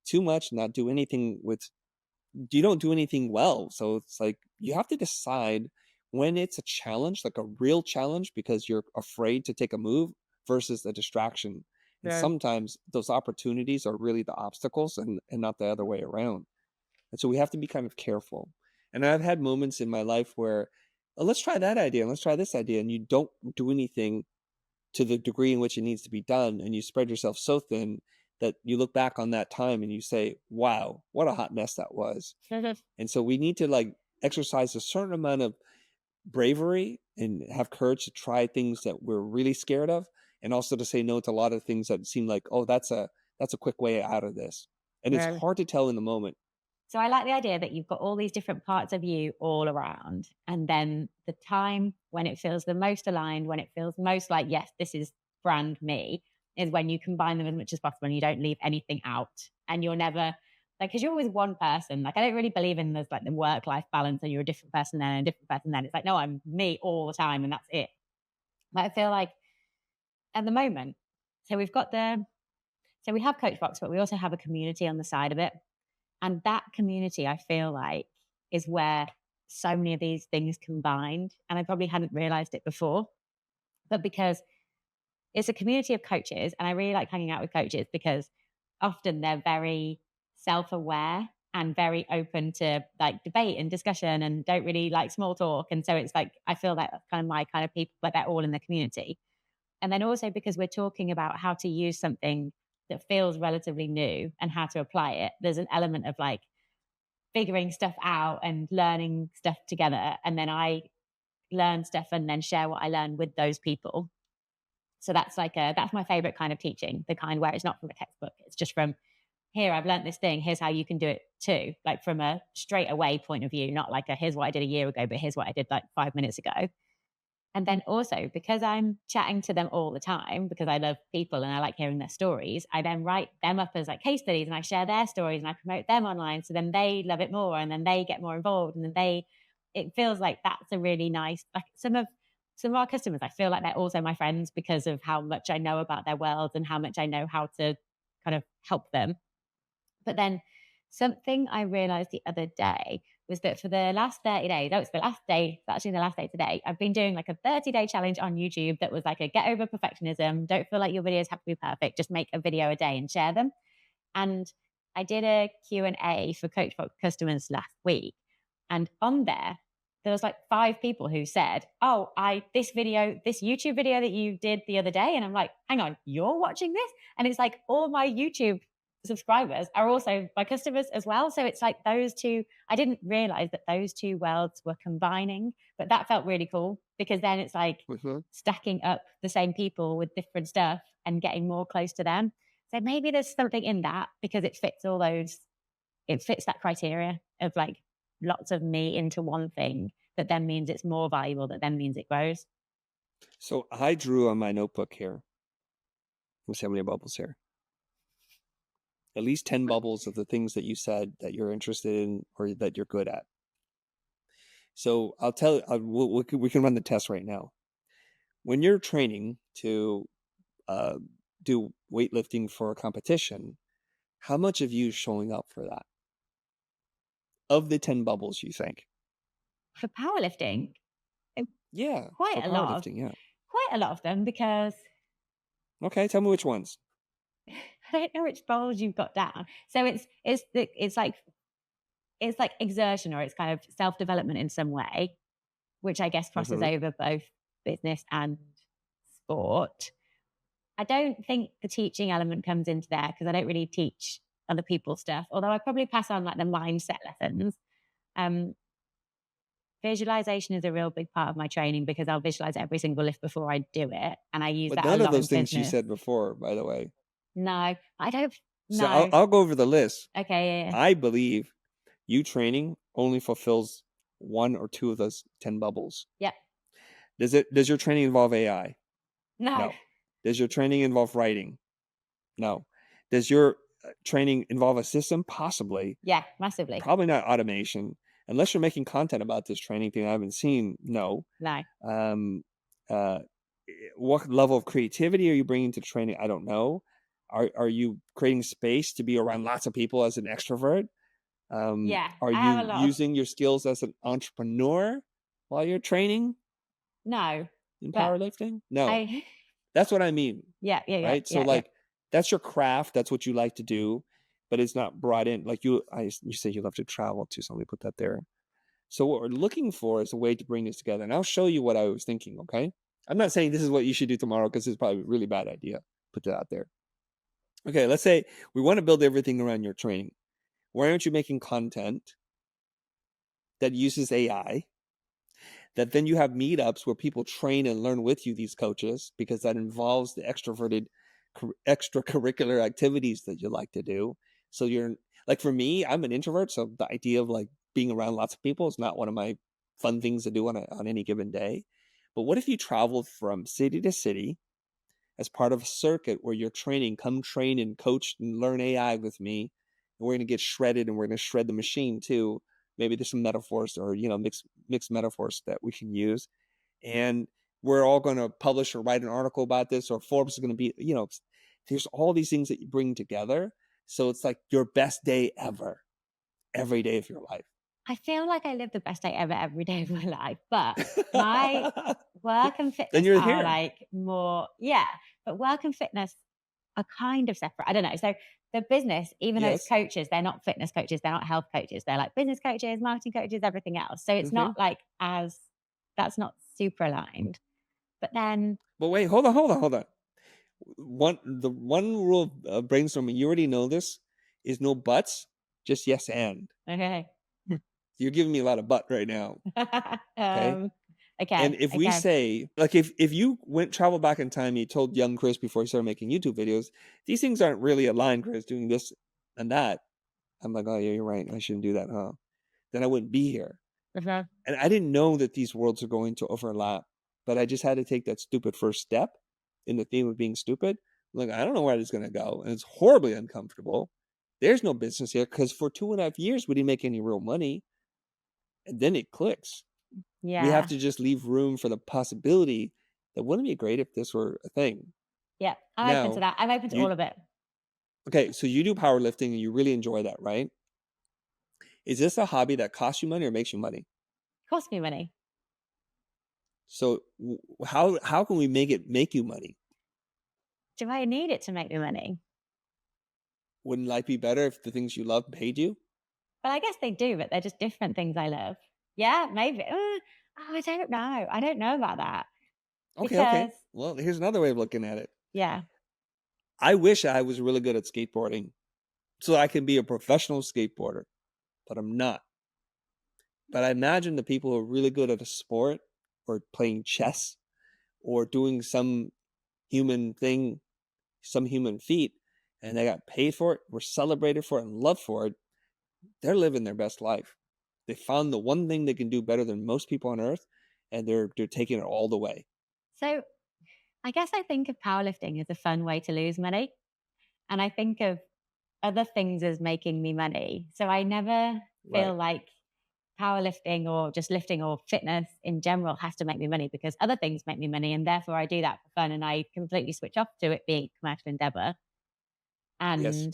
Speaker 1: too much, not do anything with, you don't do anything well. So it's like you have to decide when it's a challenge, like a real challenge, because you're afraid to take a move versus a distraction. And
Speaker 2: Yeah.
Speaker 1: sometimes those opportunities are really the obstacles and not the other way around. And so we have to be kind of careful. And I've had moments in my life where, "Oh, let's try that idea, and let's try this idea. And you don't do anything to the degree in which it needs to be done. And you spread yourself so thin that you look back on that time and you say, wow, what a hot mess that was. And so we need to like exercise a certain amount of bravery and have courage to try things that we're really scared of, and also to say no to a lot of things that seem like, oh, that's a quick way out of this. And it's
Speaker 2: Yeah.
Speaker 1: hard to tell in the moment.
Speaker 2: So I like the idea that you've got all these different parts of you all around. And then the time when it feels the most aligned, when it feels most like, yes, this is brand me is when you combine them as much as possible and you don't leave anything out. And you're never like, because you're always one person. Like, I don't really believe in there's like the work life balance and you're a different person then and a different person then. It's like, no, I'm me all the time and that's it. But I feel like at the moment, so we've got so we have Coachbox, but we also have a community on the side of it. And that community, I feel like, is where so many of these things combined. And I probably hadn't realized it before, but because it's a community of coaches, and I really like hanging out with coaches because often they're very self-aware and very open to like debate and discussion and don't really like small talk. And so it's like, I feel like that's kind of my kind of people, but they're all in the community. And then also because we're talking about how to use something that feels relatively new and how to apply it, there's an element of like figuring stuff out and learning stuff together. And then I learn stuff and then share what I learn with those people. So that's like that's my favorite kind of teaching, the kind where it's not from a textbook. It's just from here, I've learned this thing. Here's how you can do it too. Like from a straight away point of view, not like a here's what I did a year ago, but here's what I did like 5 minutes ago. And then also because I'm chatting to them all the time, because I love people and I like hearing their stories, I then write them up as like case studies and I share their stories and I promote them online. So then they love it more and then they get more involved and then it feels like that's a really nice, like some of our customers, I feel like they're also my friends because of how much I know about their world and how much I know how to kind of help them. But then something I realized the other day was that for the last 30 days, it's the last day, it's actually the last day today, I've been doing like a 30-day challenge on YouTube that was like a get over perfectionism. Don't feel like your videos have to be perfect. Just make a video a day and share them. And I did a Q&A for Coach Fox customers last week. And on there was like 5 people who said, oh, this YouTube video that you did the other day. And I'm like, hang on, you're watching this? And it's like all my YouTube subscribers are also my customers as well. So it's like those two, I didn't realize that those two worlds were combining, but that felt really cool because then it's like stacking up the same people with different stuff and getting more close to them. So maybe there's something in that because it fits that criteria of like lots of me into one thing that then means it's more valuable, that then means it grows.
Speaker 1: So I drew on my notebook here. Let's see how many bubbles here. At least 10 bubbles of the things that you said that you're interested in or that you're good at. So I'll tell you, we can run the test right now. When you're training to do weightlifting for a competition, how much of you is showing up for that? Of the 10 bubbles, you think?
Speaker 2: For powerlifting?
Speaker 1: Yeah.
Speaker 2: Quite a lot. Yeah. Quite a lot of them because...
Speaker 1: Okay, tell me which ones.
Speaker 2: I don't know which bowls you've got down. So it's like exertion or it's kind of self-development in some way, which I guess crosses over both business and sport. I don't think the teaching element comes into there because I don't really teach other people's stuff, although I probably pass on like the mindset lessons. Visualization is a real big part of my training because I'll visualize every single lift before I do it. And I use that a lot in business. But none of those things
Speaker 1: you said before, by the way.
Speaker 2: No, I don't.
Speaker 1: So I'll go over the list.
Speaker 2: Okay. Yeah.
Speaker 1: I believe you training only fulfills 1 or 2 of those 10 bubbles.
Speaker 2: Yep.
Speaker 1: Does your training involve AI?
Speaker 2: No.
Speaker 1: Does your training involve writing? No. Does your training involve a system? Possibly.
Speaker 2: Yeah, massively.
Speaker 1: Probably not automation. Unless you're making content about this training thing I haven't seen, no.
Speaker 2: No.
Speaker 1: What level of creativity are you bringing to training? I don't know. Are you creating space to be around lots of people as an extrovert?
Speaker 2: Yeah.
Speaker 1: Are you using your skills as an entrepreneur while you're training?
Speaker 2: No.
Speaker 1: In powerlifting? No. That's what I mean.
Speaker 2: Yeah.
Speaker 1: Right? So that's your craft. That's what you like to do, but it's not brought in. Like you say you love to travel too, so let me put that there. So what we're looking for is a way to bring this together. And I'll show you what I was thinking, okay? I'm not saying this is what you should do tomorrow because it's probably a really bad idea. Put that out there. Okay, let's say we want to build everything around your training. Why aren't you making content that uses AI? That then you have meetups where people train and learn with you, these coaches, because that involves the extracurricular activities that you like to do. So you're like, for me, I'm an introvert. So the idea of like being around lots of people is not one of my fun things to do on any given day. But what if you traveled from city to city as part of a circuit where you're training. Come train and coach and learn AI with me. And we're going to get shredded, and we're going to shred the machine too. Maybe there's some metaphors, or, mixed metaphors that we can use. And we're all going to publish or write an article about this, or Forbes is going to be, there's all these things that you bring together. So it's like your best day ever, every day of your life.
Speaker 2: I feel like I live the best day ever every day of my life, but my work and
Speaker 1: Then
Speaker 2: fitness
Speaker 1: you're
Speaker 2: are
Speaker 1: here.
Speaker 2: like more, yeah, but work and fitness are kind of separate. I don't know. So the business, even though it's
Speaker 1: Yes.
Speaker 2: coaches, they're not fitness coaches, they're not health coaches, they're like business coaches, marketing coaches, everything else. So it's
Speaker 1: Hmm.
Speaker 2: not like as that's not super aligned. But then,
Speaker 1: But wait, hold on. The one rule of brainstorming, you already know this, is no buts, just yes and.
Speaker 2: okay.
Speaker 1: You're giving me a lot of but right now. Okay.
Speaker 2: um,
Speaker 1: And
Speaker 2: okay,
Speaker 1: if we
Speaker 2: okay.
Speaker 1: say, like, if you went travel back in time, you told young Chris before he started making YouTube videos, these things aren't really aligned, Chris, doing this and that. I'm like, oh yeah, you're right. I shouldn't do that, huh? Then I wouldn't be here.
Speaker 2: Okay.
Speaker 1: And I didn't know that these worlds are going to overlap, but I just had to take that stupid first step in the theme of being stupid. Like, I don't know where it's going to go. And it's horribly uncomfortable. There's no business here because for 2.5 years, we didn't make any real money. And then it clicks. We have
Speaker 2: Yeah.
Speaker 1: to just leave room for the possibility that wouldn't it be great if this were a thing?
Speaker 2: Yeah. I'm open to
Speaker 1: Now,
Speaker 2: that. I'm open to
Speaker 1: you,
Speaker 2: all of it.
Speaker 1: okay, so you do powerlifting and you really enjoy that, right? Is this a hobby that costs you money or makes you money?
Speaker 2: Cost me money.
Speaker 1: So how can we make it make you money?
Speaker 2: Do I need it to make me money?
Speaker 1: Wouldn't life be better if the things you love paid you?
Speaker 2: But I guess they do, but they're just different things I love. Yeah, maybe. I don't know. I don't know about that
Speaker 1: Okay.
Speaker 2: because,
Speaker 1: Well, here's another way of looking at it.
Speaker 2: yeah,
Speaker 1: I wish I was really good at skateboarding so I could be a professional skateboarder, but I'm not. But I imagine the people who are really good at a sport or playing chess or doing some human thing, some human feat, and they got paid for it, were celebrated for it, and loved for it, they're living their best life. They found the one thing they can do better than most people on earth, and they're taking it all the way.
Speaker 2: so I guess I think of powerlifting as a fun way to lose money. And I think of other things as making me money. So I never
Speaker 1: Right.
Speaker 2: feel like powerlifting or just lifting or fitness in general has to make me money because other things make me money. And therefore I do that for fun and I completely switch off to it being a commercial endeavor.
Speaker 1: Yes.
Speaker 2: And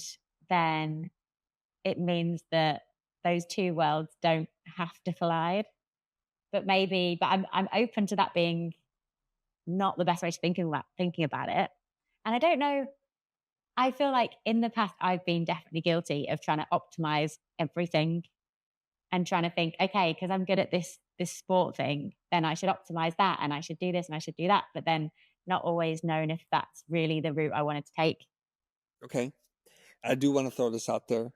Speaker 2: then it means that those two worlds don't have to collide. But I'm open to that being not the best way to thinking about it. And I don't know. I feel like in the past I've been definitely guilty of trying to optimize everything and trying to think, okay, because I'm good at this sport thing, then I should optimize that and I should do this and I should do that. But then not always knowing if that's really the route I wanted to take.
Speaker 1: Okay. I do want to throw this out there.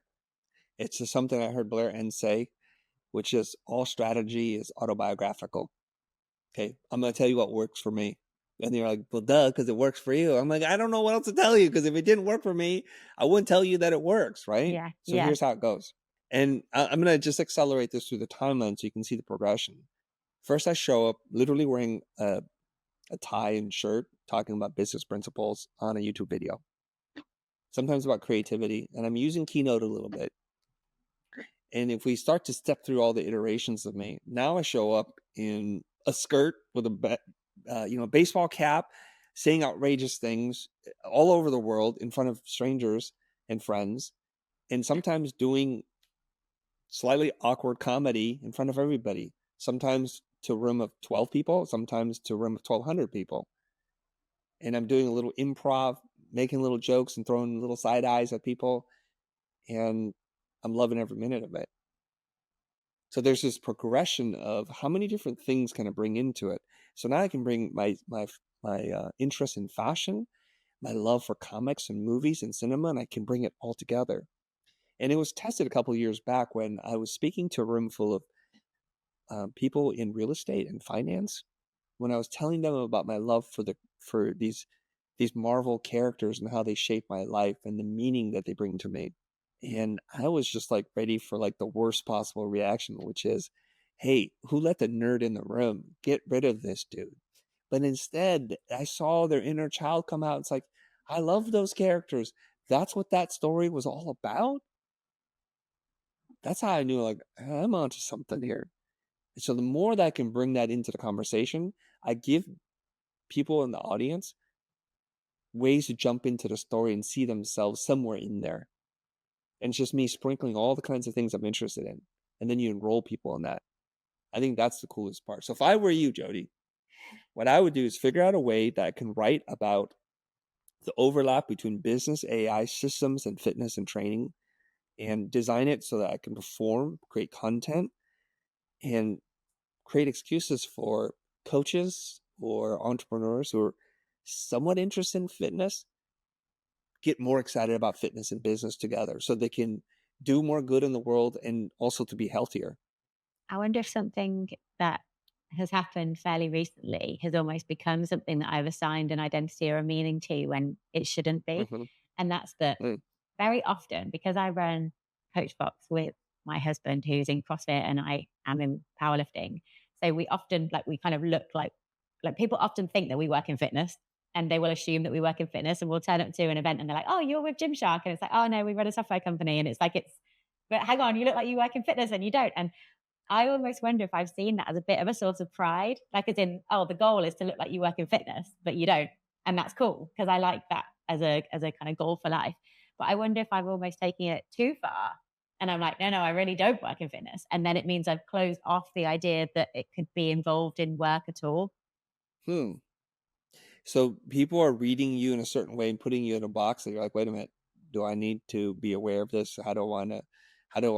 Speaker 1: It's just something I heard Blair Enns say, which is all strategy is autobiographical. Okay. I'm going to tell you what works for me. And you're like, well, duh, because it works for you. I'm like, I don't know what else to tell you because if it didn't work for me, I wouldn't tell you that it works, right?
Speaker 2: Yeah.
Speaker 1: So
Speaker 2: Yeah.
Speaker 1: here's how it goes. And I'm going to just accelerate this through the timeline so you can see the progression. First, I show up literally wearing a tie and shirt, talking about business principles on a YouTube video, sometimes about creativity. And I'm using Keynote a little bit. And if we start to step through all the iterations of me, now I show up in a skirt with a baseball cap, saying outrageous things all over the world in front of strangers and friends, and sometimes doing slightly awkward comedy in front of everybody. Sometimes to a room of 12 people, sometimes to a room of 1,200 people. And I'm doing a little improv, making little jokes and throwing little side eyes at people, and I'm loving every minute of it. So there's this progression of how many different things can I bring into it. So now I can bring my interest in fashion, my love for comics and movies and cinema, and I can bring it all together. And it was tested a couple of years back when I was speaking to a room full of people in real estate and finance. When I was telling them about my love for these Marvel characters and how they shape my life and the meaning that they bring to me. And I was just like ready for like the worst possible reaction, which is, hey, who let the nerd in the room? Get rid of this dude. But instead, I saw their inner child come out. It's like, I love those characters. That's what that story was all about. That's how I knew, like, I'm onto something here. So the more that I can bring that into the conversation, I give people in the audience ways to jump into the story and see themselves somewhere in there. And it's just me sprinkling all the kinds of things I'm interested in. And then you enroll people in that. I think that's the coolest part. So if I were you, Jodie, what I would do is figure out a way that I can write about the overlap between business, AI systems, and fitness and training, and design it so that I can perform, create content, and create excuses for coaches or entrepreneurs who are somewhat interested in fitness get more excited about fitness and business together so they can do more good in the world and also to be healthier.
Speaker 2: I wonder if something that has happened fairly recently has almost become something that I've assigned an identity or a meaning to when it shouldn't be.
Speaker 1: Mm-hmm.
Speaker 2: And that's that
Speaker 1: Mm.
Speaker 2: very often, because I run Coach Box with my husband who's in CrossFit and I am in powerlifting. So we often we kind of look like people often think that we work in fitness and they will assume that we work in fitness and we'll turn up to an event and they're like, oh, you're with Gymshark. And it's like, oh no, we run a software company. And it's like but hang on, you look like you work in fitness and you don't. And I almost wonder if I've seen that as a bit of a source of pride, like as in, oh, the goal is to look like you work in fitness, but you don't. And that's cool because I like that as a kind of goal for life. But I wonder if I'm almost taking it too far. And I'm like, no, no, I really don't work in fitness. And then it means I've closed off the idea that it could be involved in work at all.
Speaker 1: Hmm. So people are reading you in a certain way and putting you in a box that you're like, wait a minute, do I need to be aware of this? How do I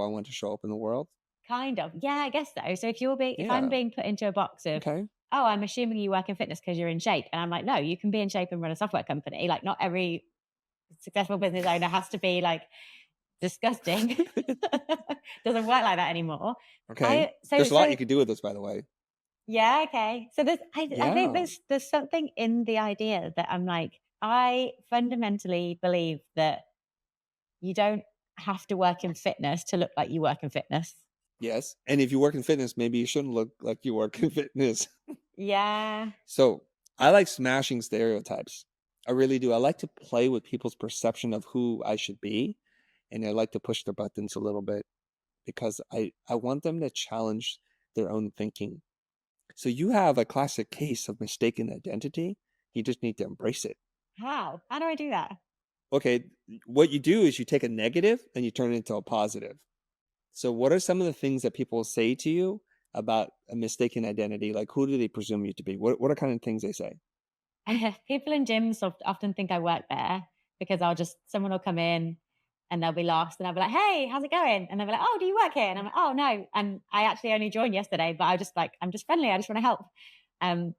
Speaker 1: want to show up in the world?
Speaker 2: Kind of. Yeah, I guess so. So if I'm
Speaker 1: Yeah.
Speaker 2: being put into a box of,
Speaker 1: Okay.
Speaker 2: oh, I'm assuming you work in fitness because you're in shape. And I'm like, no, you can be in shape and run a software company. Like not every successful business owner has to be like disgusting. Doesn't work like that anymore.
Speaker 1: Okay.
Speaker 2: I so
Speaker 1: There's a lot you
Speaker 2: so
Speaker 1: could do with this, by the way.
Speaker 2: yeah, okay. So I think
Speaker 1: Yeah.
Speaker 2: there's something in the idea that I'm like, I fundamentally believe that you don't have to work in fitness to look like you work in fitness.
Speaker 1: Yes. And if you work in fitness, maybe you shouldn't look like you work in fitness.
Speaker 2: Yeah.
Speaker 1: So I like smashing stereotypes. I really do. I like to play with people's perception of who I should be. And I like to push their buttons a little bit because I want them to challenge their own thinking. So you have a classic case of mistaken identity. You just need to embrace it.
Speaker 2: How? How do I do that?
Speaker 1: Okay, what you do is you take a negative and you turn it into a positive. So what are some of the things that people say to you about a mistaken identity? Like who do they presume you to be? What are kind of things they say?
Speaker 2: People in gyms often think I work there because someone will come in and they'll be lost and I'll be like, hey, how's it going? And they'll be like, oh, do you work here? And I'm like, oh, no. And I actually only joined yesterday, but I'm just friendly. I just want to help. Um,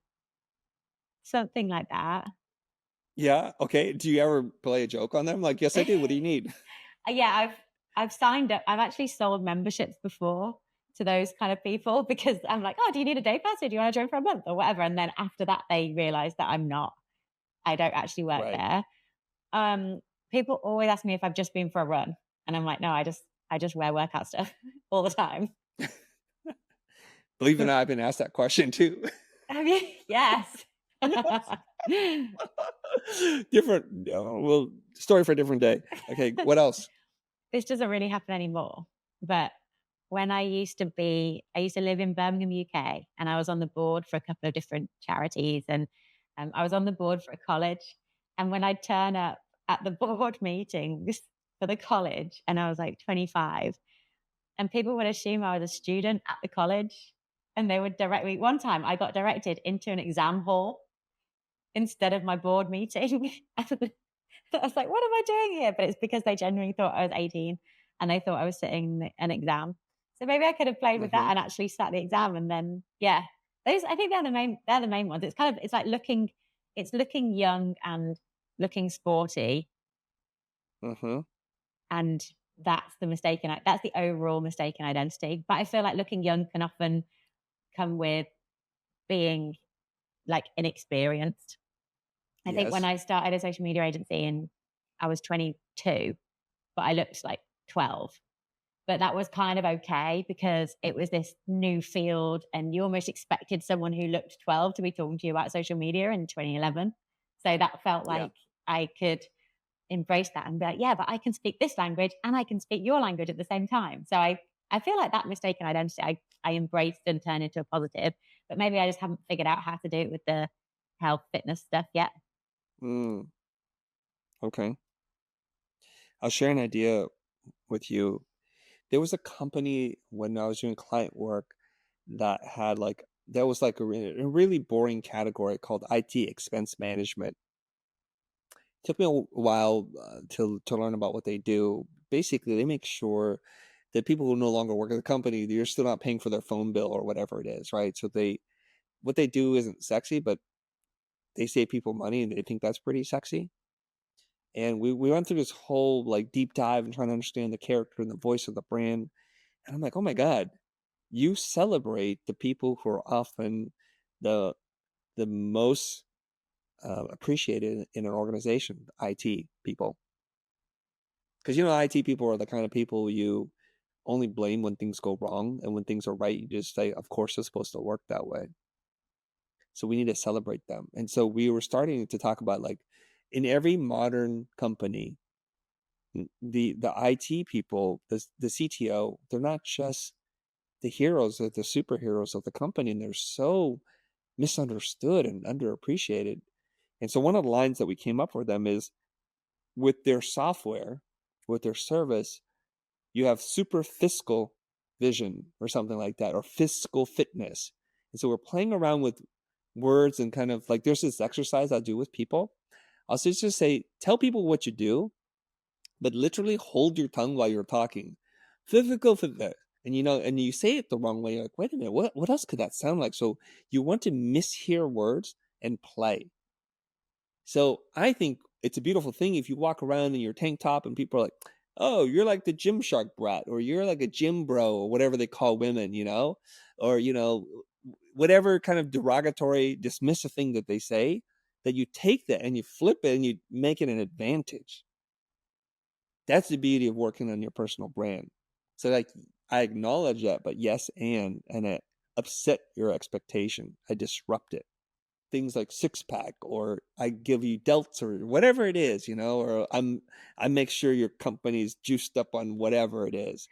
Speaker 2: Something like that.
Speaker 1: Yeah, okay. Do you ever play a joke on them? Like, yes, I do. What do you need?
Speaker 2: Yeah, I've signed up. I've actually sold memberships before to those kind of people because I'm like, oh, do you need a day pass or do you want to join for a month or whatever? And then after that, they realize that I don't actually work
Speaker 1: Right.
Speaker 2: there. People always ask me if I've just been for a run, and I'm like, no, I just wear workout stuff all the time.
Speaker 1: Believe it or not, I've been asked that question too.
Speaker 2: Have you? Yes.
Speaker 1: Different, well, story for a different day. Okay, what else?
Speaker 2: This doesn't really happen anymore, but when I used to live in Birmingham, UK, and I was on the board for a couple of different charities, and I was on the board for a college. And when I'd turn up at the board meetings for the college, and I was like 25, and people would assume I was a student at the college, and they would direct me. One time, I got directed into an exam hall instead of my board meeting. I was like, what am I doing here? But it's because they genuinely thought I was 18 and they thought I was sitting an exam. So maybe I could have played with that
Speaker 1: Hmm.
Speaker 2: and actually sat the exam and then yeah. Those I think they're the main ones. It's like looking young and looking sporty
Speaker 1: Hmm.
Speaker 2: and that's the overall mistaken identity. But I feel like looking young can often come with being like inexperienced. I think when
Speaker 1: Yes.
Speaker 2: I started a social media agency and I was 22, but I looked like 12. But that was kind of okay because it was this new field and you almost expected someone who looked 12 to be talking to you about social media in 2011. So that felt
Speaker 1: Yeah.
Speaker 2: like I could embrace that and be like, yeah, but I can speak this language and I can speak your language at the same time. So I feel like that mistaken identity I embraced and turned into a positive, but maybe I just haven't figured out how to do it with the health fitness stuff yet.
Speaker 1: Mm, okay. I'll share an idea with you. There was a company when I was doing client work that had like that was like a really boring category called IT expense management. Took me a while to learn about what they do. Basically, they make sure that people who no longer work at the company, you're still not paying for their phone bill or whatever it is, right? So they what they do isn't sexy, but they save people money and they think that's pretty sexy. And we went through this whole like deep dive and trying to understand the character and the voice of the brand. And I'm like, oh my God, you celebrate the people who are often the the most appreciated in an organization, IT people. Because IT people are the kind of people you only blame when things go wrong, and when things are right, you just say, "Of course, it's supposed to work that way." So we need to celebrate them. And so we were starting to talk about like in every modern company, the IT people, the CTO, they're not just the heroes or the superheroes of the company, and they're so misunderstood and underappreciated. And so one of the lines that we came up for them is with their software, with their service, you have super fiscal vision or something like that, or fiscal fitness. And so we're playing around with words and kind of like there's this exercise I do with people. I'll just say, tell people what you do, but literally hold your tongue while you're talking. Physical fitness. And and you say it the wrong way. You're like, wait a minute, what else could that sound like? So you want to mishear words and play. So I think it's a beautiful thing if you walk around in your tank top and people are like, oh, you're like the Gymshark brat, or you're like a gym bro, or whatever they call women, or, whatever kind of derogatory, dismissive thing that they say, that you take that and you flip it and you make it an advantage. That's the beauty of working on your personal brand. So, like, I acknowledge that, but yes, and I upset your expectation. I disrupt it. Things like six pack, or I give you delts, or whatever it is, or I make sure your company's juiced up on whatever it is.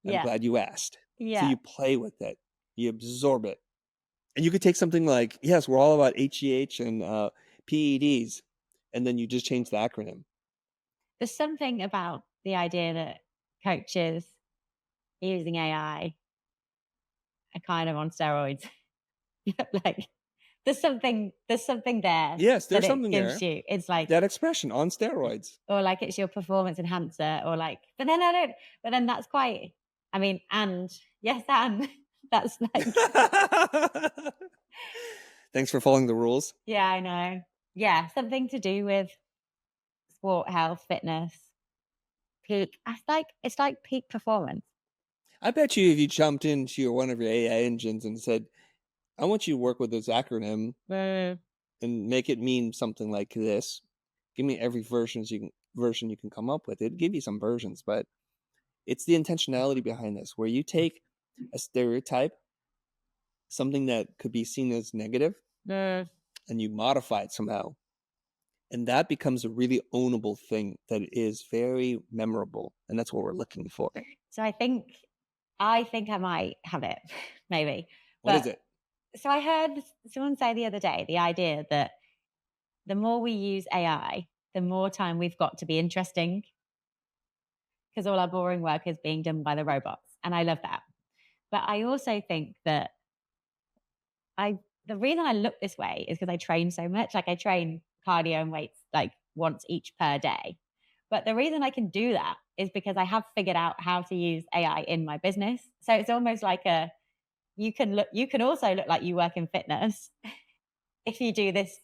Speaker 1: I'm
Speaker 2: Yeah.
Speaker 1: glad you asked. So
Speaker 2: Yeah.
Speaker 1: you play with it, you absorb it, and you could take something like, yes, we're all about HEH and PEDs, and then you just change the acronym.
Speaker 2: There's something about the idea that coaches using AI are kind of on steroids. Like there's something there
Speaker 1: Yes,
Speaker 2: that
Speaker 1: there's
Speaker 2: it
Speaker 1: something
Speaker 2: gives
Speaker 1: there.
Speaker 2: you. It's like,
Speaker 1: That expression on steroids.
Speaker 2: or like it's your performance enhancer, or like, but then that's quite, I mean, and yes, and that's like,
Speaker 1: Thanks for following the rules.
Speaker 2: yeah, I know. Yeah, something to do with sport, health, fitness, peak. It's like peak performance.
Speaker 1: I bet you if you jumped into one of your AI engines and said, I want you to work with this acronym
Speaker 2: Mm.
Speaker 1: and make it mean something like this. Give me every version you can come up with. It'd give you some versions, but it's the intentionality behind this, where you take a stereotype, something that could be seen as negative,
Speaker 2: Mm.
Speaker 1: and you modify it somehow. And that becomes a really ownable thing that is very memorable. And that's what we're looking for.
Speaker 2: So I think I might have it, maybe.
Speaker 1: What is
Speaker 2: But
Speaker 1: it?
Speaker 2: so I heard someone say the other day the idea that the more we use AI, the more time we've got to be interesting because all our boring work is being done by the robots. And I love that. But I also think that the reason I look this way is because I train so much. Like I train cardio and weights like once each per day. But the reason I can do that is because I have figured out how to use AI in my business. So it's almost like you can also look like you work in fitness if you do this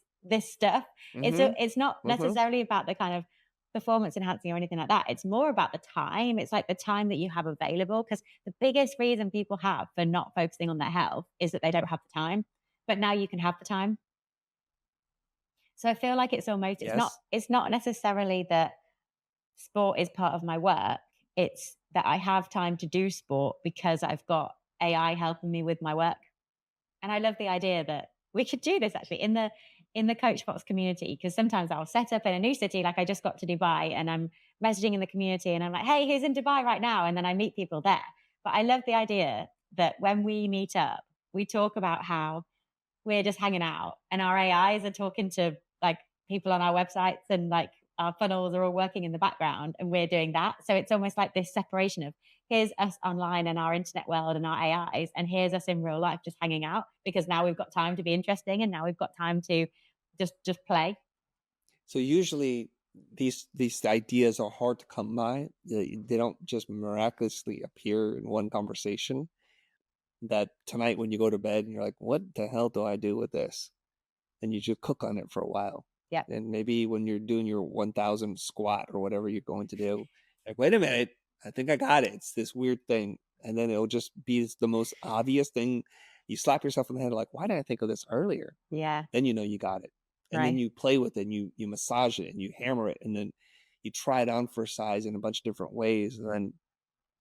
Speaker 2: stuff.
Speaker 1: Mm-hmm.
Speaker 2: It's not
Speaker 1: Mm-hmm.
Speaker 2: necessarily about the kind of performance enhancing or anything like that. It's more about the time. It's like the time that you have available. Because the biggest reason people have for not focusing on their health is that they don't have the time. But now you can have the time. So I feel like it's almost
Speaker 1: Yes.
Speaker 2: it's not necessarily that sport is part of my work. It's that I have time to do sport because I've got AI helping me with my work. And I love the idea that we could do this actually in the Coach Box community, because sometimes I'll set up in a new city, like I just got to Dubai, and I'm messaging in the community and I'm like, hey, who's in Dubai right now? And then I meet people there. But I love the idea that when we meet up, we talk about how we're just hanging out and our AIs are talking to like people on our websites, and like our funnels are all working in the background and we're doing that. So it's almost like this separation of here's us online and our internet world and our AIs, and here's us in real life just hanging out, because now we've got time to be interesting and now we've got time to just play.
Speaker 1: So usually these ideas are hard to come by. They don't just miraculously appear in one conversation. That tonight when you go to bed and you're like, what the hell do I do with this? And you just cook on it for a while.
Speaker 2: Yeah.
Speaker 1: And maybe when you're doing your 1000 squat or whatever you're going to do, like, wait a minute, I think I got it. It's this weird thing. And then it'll just be the most obvious thing. You slap yourself in the head like, why didn't I think of this earlier?
Speaker 2: Yeah.
Speaker 1: Then you know you got it. And then
Speaker 2: Right.
Speaker 1: you play with it and you massage it and you hammer it, and then you try it on for size in a bunch of different ways. And then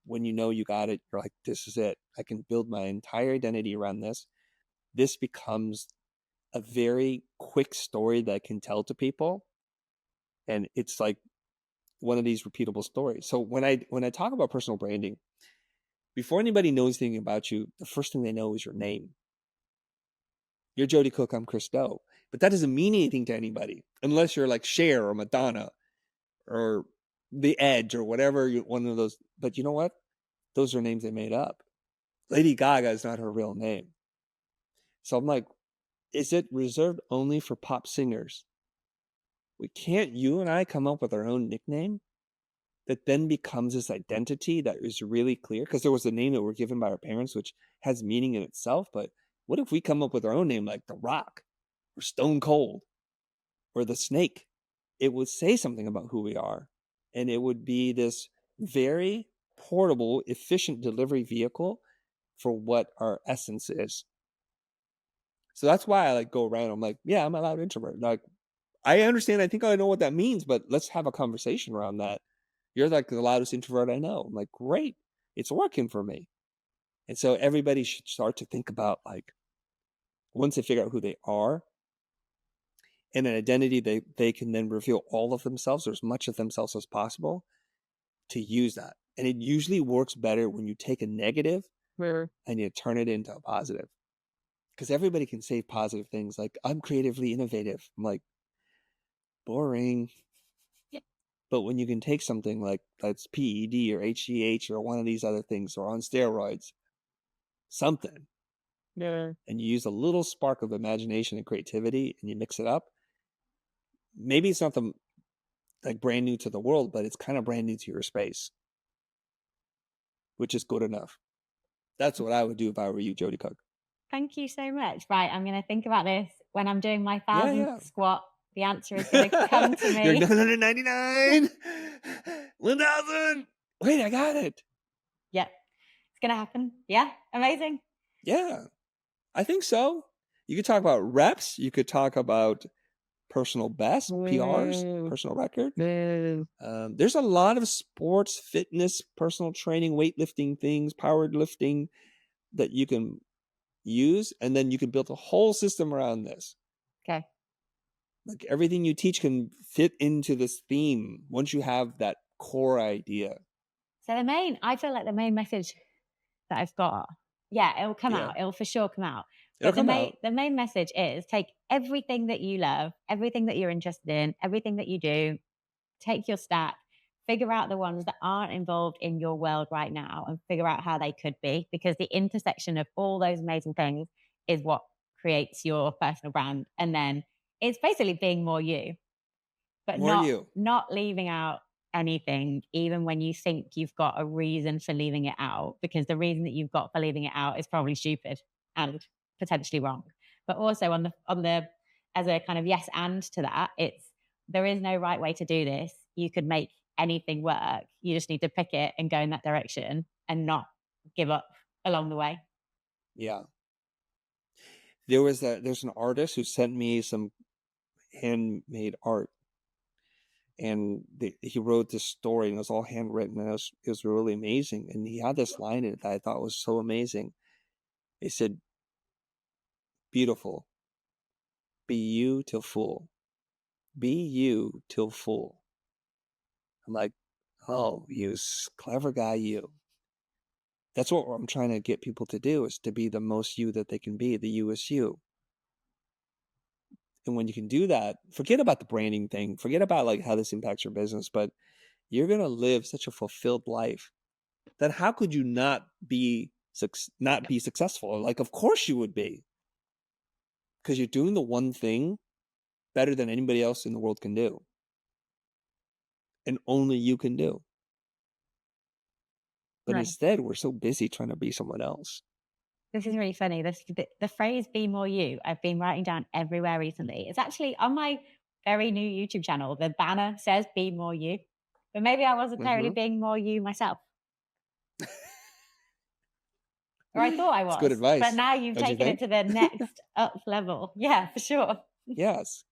Speaker 1: when you know you got it, you're like, this is it. I can build my entire identity around this. This becomes a very quick story that I can tell to people. And it's like one of these repeatable stories. So when I talk about personal branding, before anybody knows anything about you, the first thing they know is your name. You're Jodie Cook, I'm Chris Doe. But that doesn't mean anything to anybody unless you're like Cher or Madonna or The Edge or whatever, one of those. But you know what? Those are names they made up. Lady Gaga is not her real name. So I'm like, is it reserved only for pop singers? Can't you and I come up with our own nickname that then becomes this identity that is really clear? Because there was a name that we're given by our parents, which has meaning in itself. But what if we come up with our own name like The Rock or Stone Cold or The Snake? It would say something about who we are. And it would be this very portable, efficient delivery vehicle for what our essence is. So that's why I like go around. I'm like, yeah, I'm a loud introvert. Like, I understand. I think I know what that means, but let's have a conversation around that. You're like the loudest introvert I know. I'm like, great. It's working for me. And so everybody should start to think about, like, once they figure out who they are and an identity, they can then reveal all of themselves or as much of themselves as possible to use that. And it usually works better when you take a negative and you turn it into a positive. Because everybody can say positive things like, I'm creatively innovative. I'm like, boring.
Speaker 2: Yeah.
Speaker 1: But when you can take something like that's PED or HGH or one of these other things or on steroids, something,
Speaker 2: Yeah.
Speaker 1: and you use a little spark of imagination and creativity and you mix it up, maybe it's not the like brand new to the world, but it's kind of brand new to your space, which is good enough. That's what I would do if I were you, Jodie Cook.
Speaker 2: Thank you so much. Right. I'm going to think about this when I'm doing my
Speaker 1: Yeah,
Speaker 2: 1000th
Speaker 1: yeah.
Speaker 2: squat. The answer is going to come to
Speaker 1: You're
Speaker 2: me.
Speaker 1: 999, 1000. Wait, I got it.
Speaker 2: Yep. It's going to happen. Yeah. Amazing.
Speaker 1: Yeah, I think so. You could talk about reps. You could talk about personal best, PRs, personal record. There's a lot of sports, fitness, personal training, weightlifting things, powerlifting that you can use, and then you can build a whole system around this.
Speaker 2: Okay.
Speaker 1: Like everything you teach can fit into this theme once you have that core idea.
Speaker 2: So I feel like the main message that I've got, yeah, it'll come
Speaker 1: Yeah,
Speaker 2: out. It'll for sure come out.
Speaker 1: it'll
Speaker 2: But
Speaker 1: come out.
Speaker 2: the main message is take everything that you love, everything that you're interested in, everything that you do, take your stack, figure out the ones that aren't involved in your world right now and figure out how they could be, because the intersection of all those amazing things is what creates your personal brand. And then it's basically being more you, but
Speaker 1: More you.
Speaker 2: not leaving out anything, even when you think you've got a reason for leaving it out, because the reason that you've got for leaving it out is probably stupid and potentially wrong. But also on the as a kind of yes and to that, it's there is no right way to do this. You could make anything work. You just need to pick it and go in that direction and not give up along the way.
Speaker 1: Yeah. There's an artist who sent me some handmade art, and he wrote this story, and it was all handwritten, and it was really amazing. And he had this line in it that I thought was so amazing. He said, "Beautiful, be you till full, be you till full." I'm like, oh, you clever guy, you. That's what I'm trying to get people to do, is to be the most you that they can be. The you is you. And when you can do that, forget about the branding thing, forget about like how this impacts your business, but you're going to live such a fulfilled life that how could you not be successful? Like, of course you would be, because you're doing the one thing better than anybody else in the world can do, and only you can do. But
Speaker 2: Right.
Speaker 1: instead, we're so busy trying to be someone else.
Speaker 2: This is really funny. The phrase "be more you" I've been writing down everywhere recently. It's actually on my very new YouTube channel. The banner says "be more you," but maybe I wasn't totally
Speaker 1: Mm-hmm.
Speaker 2: being more you myself, or I thought I
Speaker 1: It's good
Speaker 2: was. But
Speaker 1: advice,
Speaker 2: now you've
Speaker 1: don't you
Speaker 2: taken it
Speaker 1: think?
Speaker 2: to the next up level. Yeah, for sure.
Speaker 1: Yes.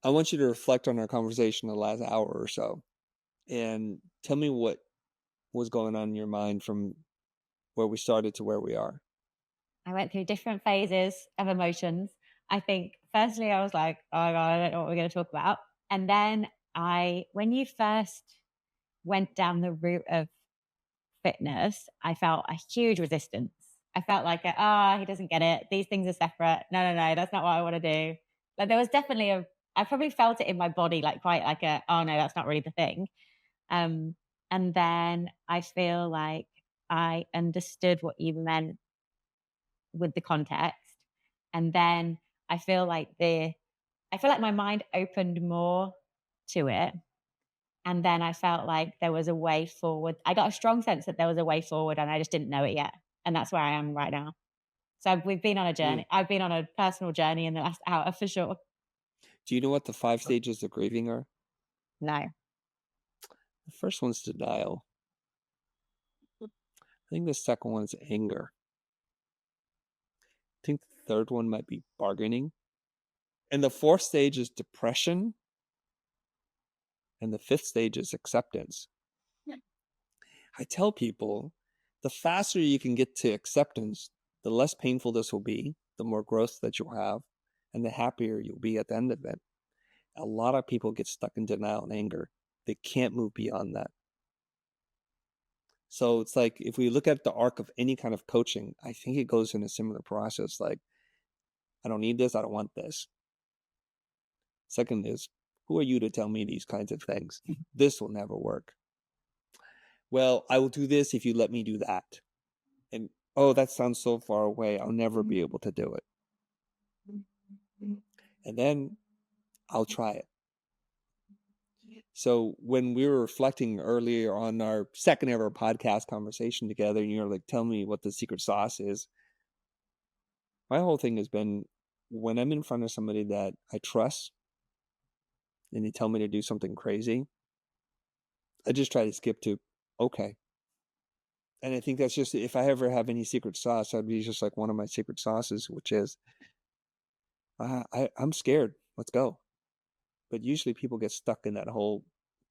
Speaker 1: I want you to reflect on our conversation the last hour or so, and tell me what was going on in your mind from where we started to where we are.
Speaker 2: I went through different phases of emotions. I think firstly I was like, "Oh my god, I don't know what we're going to talk about," and then when you first went down the route of fitness, I felt a huge resistance. I felt like, he doesn't get it. These things are separate. No, no, no, that's not what I want to do. Like there was definitely I probably felt it in my body, like quite like oh no, that's not really the thing. Um, and then I feel like I understood what you meant with the context. And then I feel like my mind opened more to it, and then I felt like there was a way forward. I got a strong sense that there was a way forward and I just didn't know it yet. And that's where I am right now. So we've been on a
Speaker 1: Mm.
Speaker 2: journey. I've been on a personal journey in the last hour for sure.
Speaker 1: Do you know what the 5 stages of grieving are?
Speaker 2: No.
Speaker 1: The first one's denial. I think the second one is anger. I think the third one might be bargaining. And the fourth stage is depression. And the fifth stage is acceptance. I tell people, the faster you can get to acceptance, the less painful this will be, the more growth that you'll have, and the happier you'll be at the end of it. A lot of people get stuck in denial and anger. They can't move beyond that. So it's like, if we look at the arc of any kind of coaching, I think it goes in a similar process. Like, I don't need this, I don't want this. Second is, who are you to tell me these kinds of things? This will never work. Well, I will do this if you let me do that. And oh, that sounds so far away, I'll never be able to do it. And then I'll try it. So when we were reflecting earlier on our second ever podcast conversation together, and you're like, tell me what the secret sauce is. My whole thing has been, when I'm in front of somebody that I trust and they tell me to do something crazy, I just try to skip to, okay. And I think that's just, if I ever have any secret sauce, that'd be just like one of my secret sauces, which is, I'm scared. Let's go. But usually people get stuck in that whole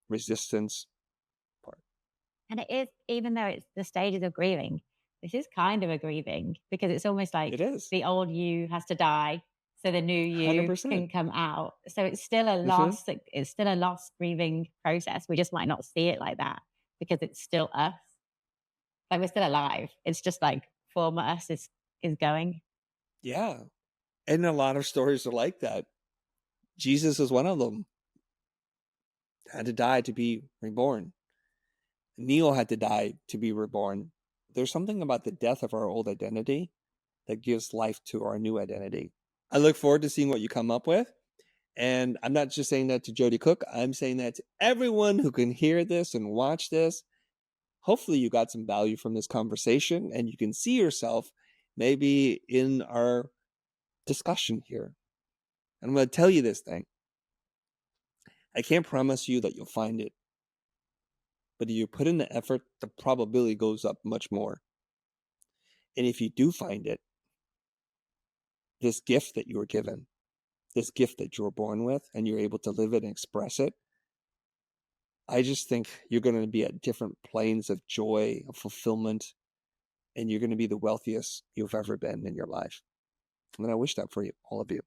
Speaker 1: resistance part.
Speaker 2: And it is, even though it's the stages of grieving, this is kind of a grieving because it's almost
Speaker 1: It
Speaker 2: like
Speaker 1: is
Speaker 2: the old you has to die so the new you
Speaker 1: 100%.
Speaker 2: can come out. So it's still a
Speaker 1: Mm-hmm.
Speaker 2: loss. It's still a loss grieving process. We just might not see it like that because it's still us. Like we're still alive. It's just like former us is going.
Speaker 1: Yeah. And a lot of stories are like that. Jesus is one of them. Had to die to be reborn. Neo had to die to be reborn. There's something about the death of our old identity that gives life to our new identity. I look forward to seeing what you come up with. And I'm not just saying that to Jodie Cook. I'm saying that to everyone who can hear this and watch this. Hopefully you got some value from this conversation and you can see yourself maybe in our discussion here. And I'm going to tell you this thing. I can't promise you that you'll find it. But if you put in the effort, the probability goes up much more. And if you do find it, this gift that you were given, this gift that you were born with, and you're able to live it and express it, I just think you're going to be at different planes of joy, of fulfillment, and you're going to be the wealthiest you've ever been in your life. And I wish that for you, all of you.